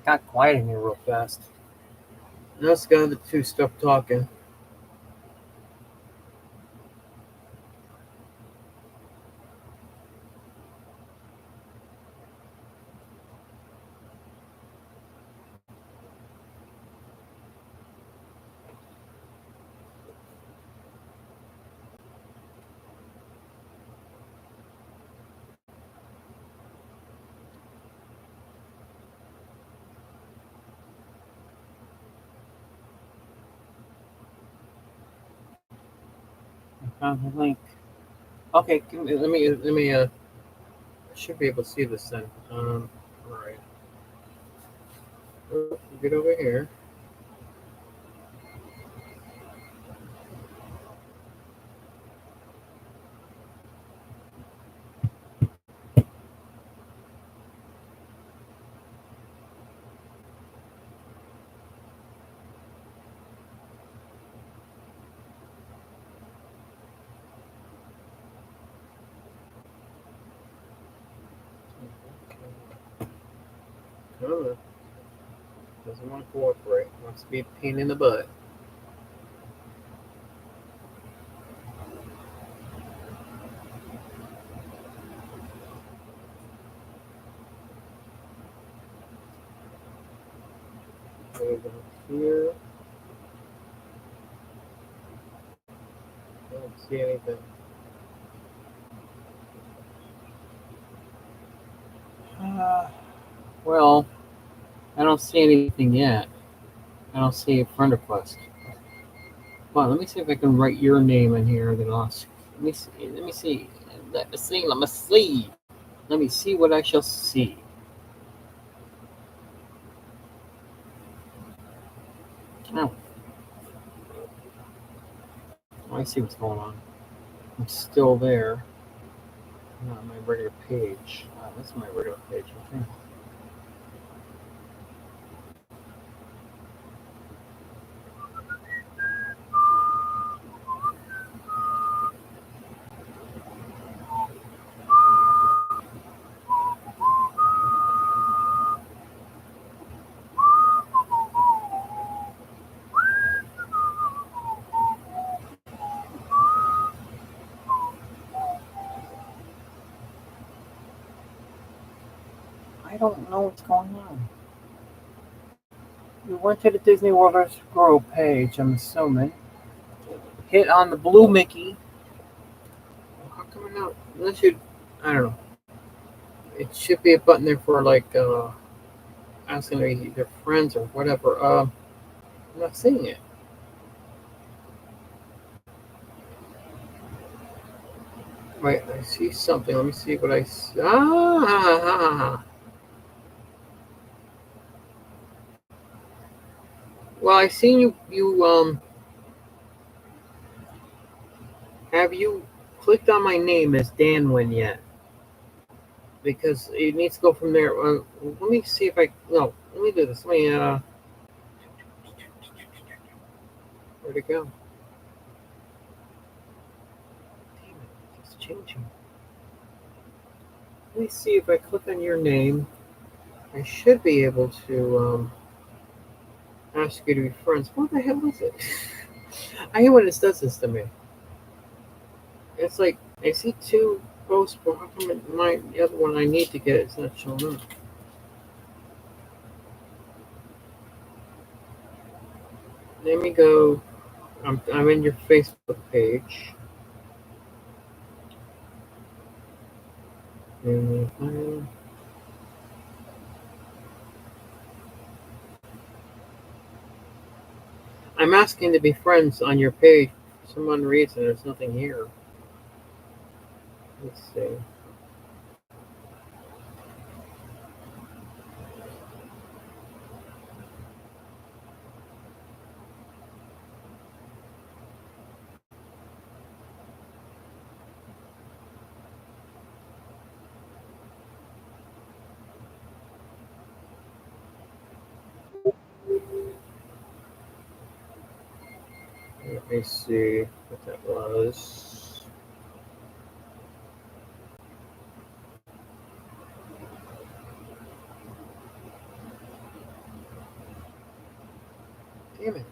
Got quiet in here real fast. Now it's got the two stop talking. I found the link. Okay, Let me. I should be able to see this then. All right. Get over here. Oh, doesn't want to cooperate. Wants to be a pain in the butt. Go down here. I don't see anything. Well, I don't see anything yet. I don't see a friend request. Well, let me see if I can write your name in here. Then I'll. Let me see. Let me see. Let me see. Let me see. Let me see what I shall see. Oh, I see what's going on. I'm still there. Not my regular page. That's my regular page. Okay. I don't know what's going on. You went to the Disney World Grove page, I'm assuming. Hit on the blue Mickey. How come I not? Unless you, I don't know. It should be a button there for like asking their friends or whatever. I'm not seeing it. Wait, I see something. Let me see what I see. Well, I seen you. Have you clicked on my name as Danwin yet? Because it needs to go from there. Let me see if I. No, let me do this. Let me. Where'd it go? Damn it! It's changing. Let me see if I click on your name. I should be able to ask you to be friends. What the hell is it? I hate when it does this to me. It's like I see two posts, but how come the other one I need to get it's not showing up? Let me go. I'm in your Facebook page. I'm asking to be friends on your page. For some reason, there's nothing here. Let's see. Let me see what that was. Damn it.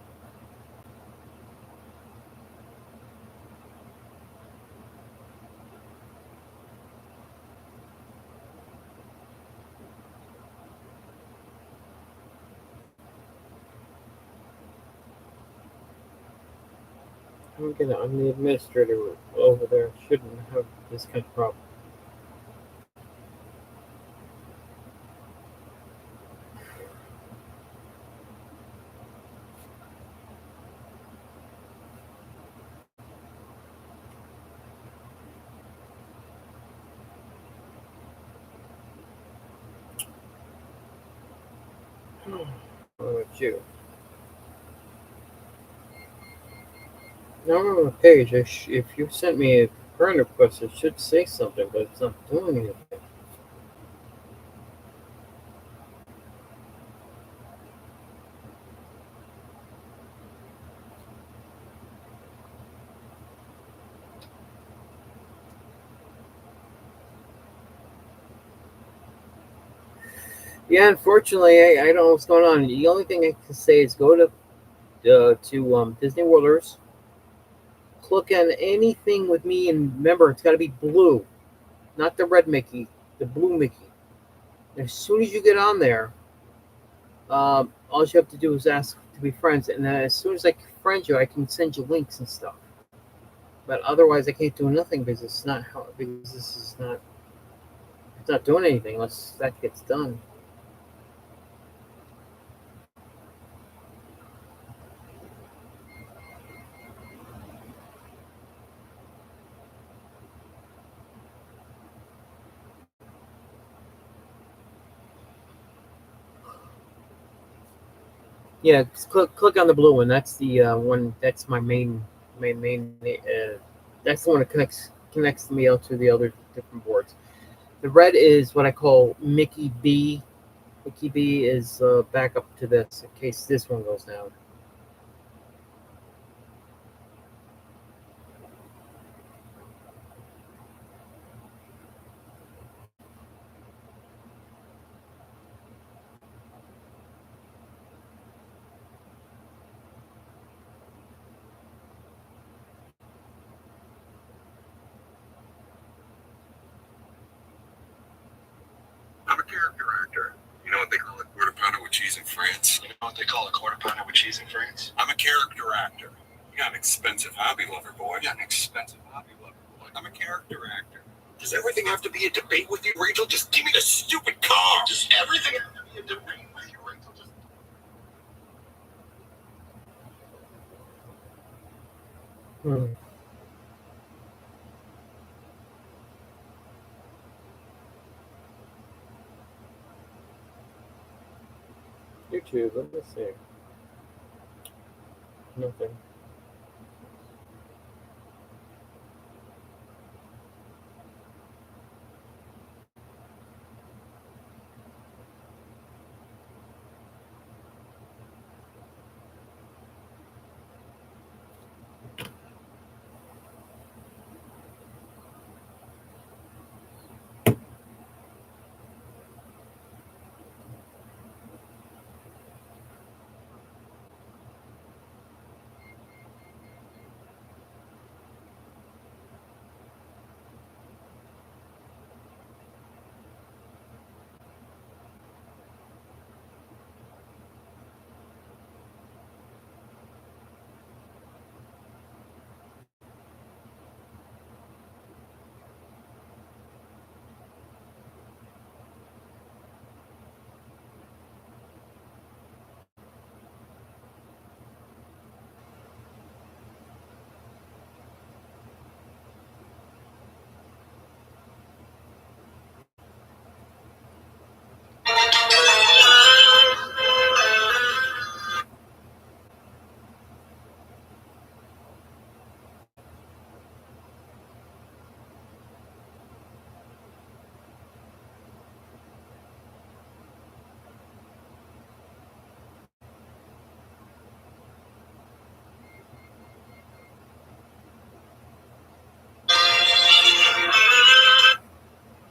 I'm the administrator over there. Shouldn't have this kind of problem. What about you? Now I'm on the page. If you sent me a friend request, it should say something, but it's not doing anything. Yeah, unfortunately, I don't know what's going on. The only thing I can say is go to Disney Worlders, click on anything with me, and remember, it's got to be blue, not the red Mickey, the blue Mickey. As soon as you get on there, all you have to do is ask to be friends, and then as soon as I friend you, I can send you links and stuff. But otherwise, I can't do nothing because this is not it's not doing anything unless that gets done. Yeah, just click on the blue one. That's the one. That's my main. That's the one that connects me out to the other different boards. The red is what I call Mickey B. Mickey B is backup to this in case this one goes down. I'm a character actor. You know what they call a quarter pounder with cheese in France? You know what they call a quarter pounder with cheese in France? I'm a character actor. You got an expensive hobby lover, boy. You got an expensive hobby lover, boy. I'm a character actor. Does everything have to be a debate with you, Rachel? Just give me the stupid car. Does everything have to be a debate with you, Rachel? Just Hmm. YouTube. Let me see. Nothing.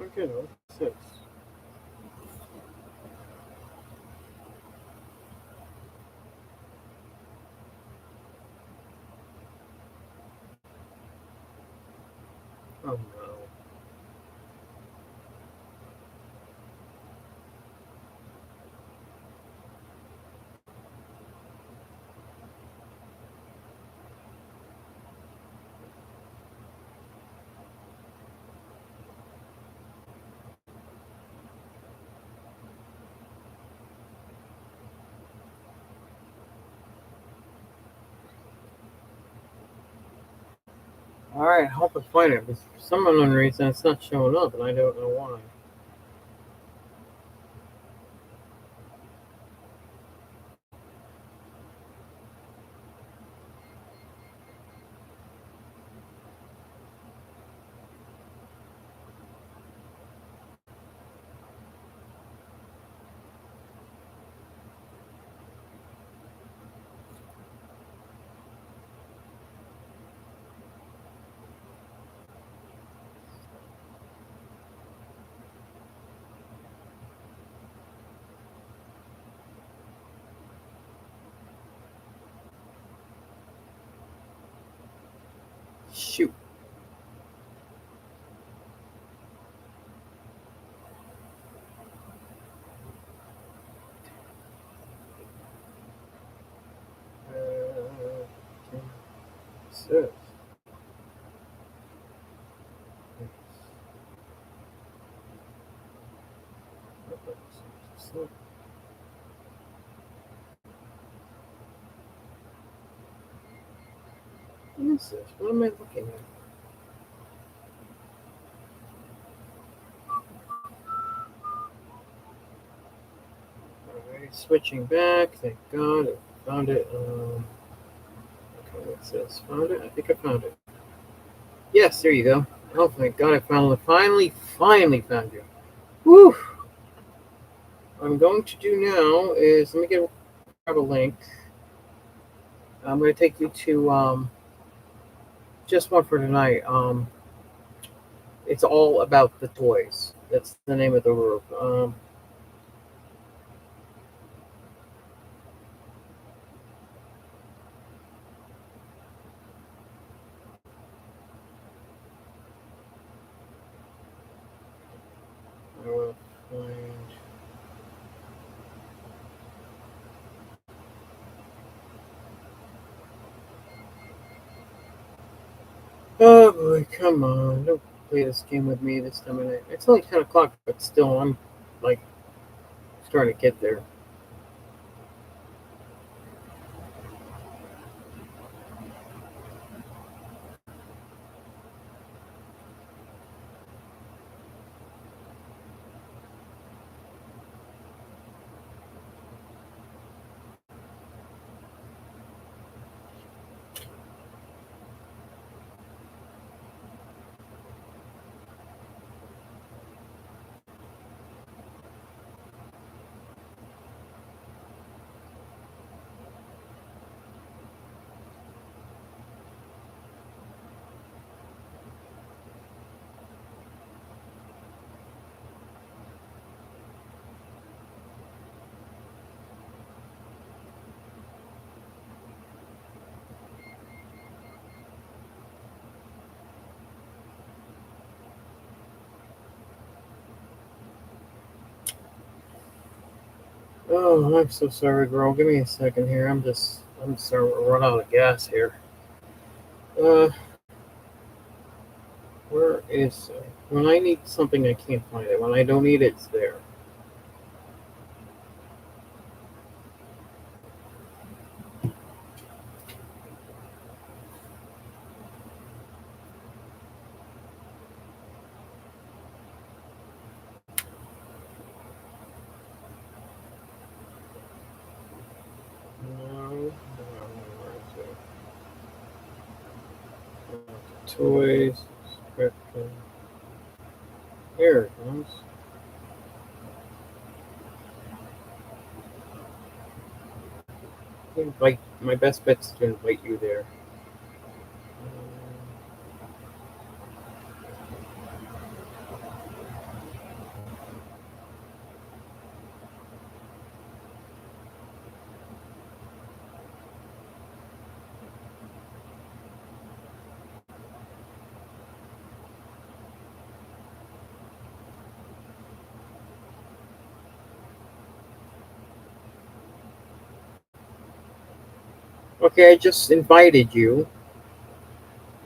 Okay, no. 6. Oh no. Alright, I hope I find it, but for some unknown reason it's not showing up, and I don't know why. Shoot. What's this? What is this? What am I looking at? Alright, switching back. Thank God I found it. Okay, what's this? Found it? I think I found it. Yes, there you go. Oh, thank God I finally found you. Whew! What I'm going to do now is let me grab a link. I'm going to take you to just one for tonight. It's all about the toys. That's the name of the group. I will find. Oh boy, come on! Don't play this game with me this time of night. It's only 10 o'clock, but still, I'm like starting to get there. Oh, I'm so sorry, girl. Give me a second here. I'm starting to run out of gas here. Where is it? When I need something, I can't find it. When I don't need it, it's there. No, where is it? Toys, subscription. Here it comes. Invite. My best bet's to invite you there. Okay, I just invited you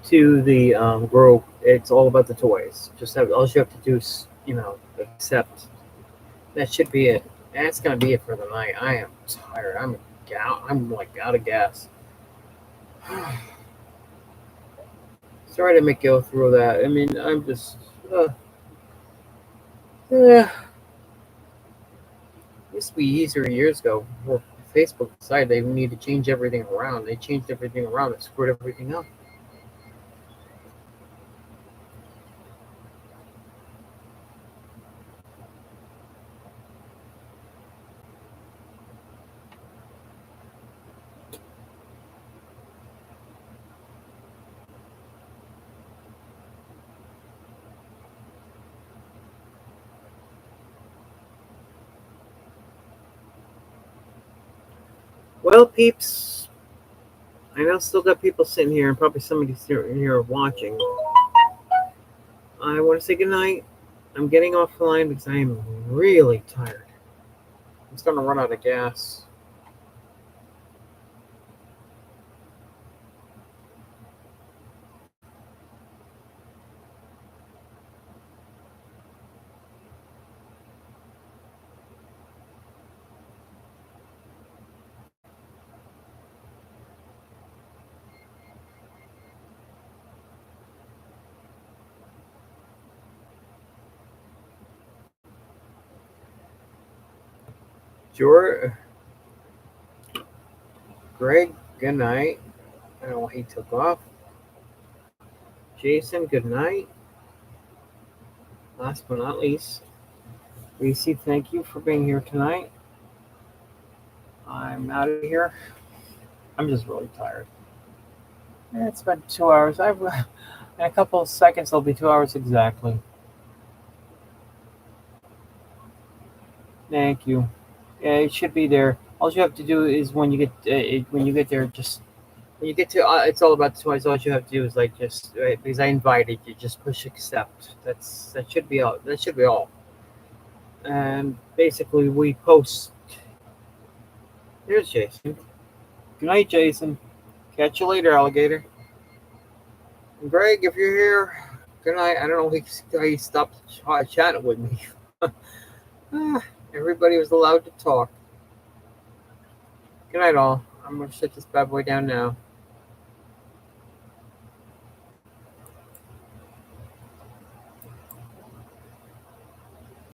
to the group. It's all about the toys. Just have all you have to do is, accept. That should be it. That's gonna be it for the night. I am tired. I'm like out of gas. Sorry to make you go through that. I mean, I'm just. Yeah. It used to be easier years ago. Well, Facebook decided they need to change everything around. They changed everything around and screwed everything up. Well, peeps, I know still got people sitting here and probably somebody sitting here watching. I want to say goodnight. I'm getting off the line because I am really tired. I'm starting to run out of gas. George, Greg, good night. I don't know why he took off. Jason, good night. Last but not least, Reese, thank you for being here tonight. I'm out of here. I'm just really tired. It's been 2 hours. In a couple of seconds, it'll be 2 hours exactly. Thank you. Yeah, it should be there. All you have to do is when you get there, just when you get to it's all about the toys. All you have to do is just because I invited you, just push accept. That should be all. That should be all. And basically, we post. Here's Jason. Good night, Jason. Catch you later, alligator. And Greg, if you're here, good night. I don't know how he stopped chatting with me. Everybody was allowed to talk. Good night, all. I'm going to shut this bad boy down now.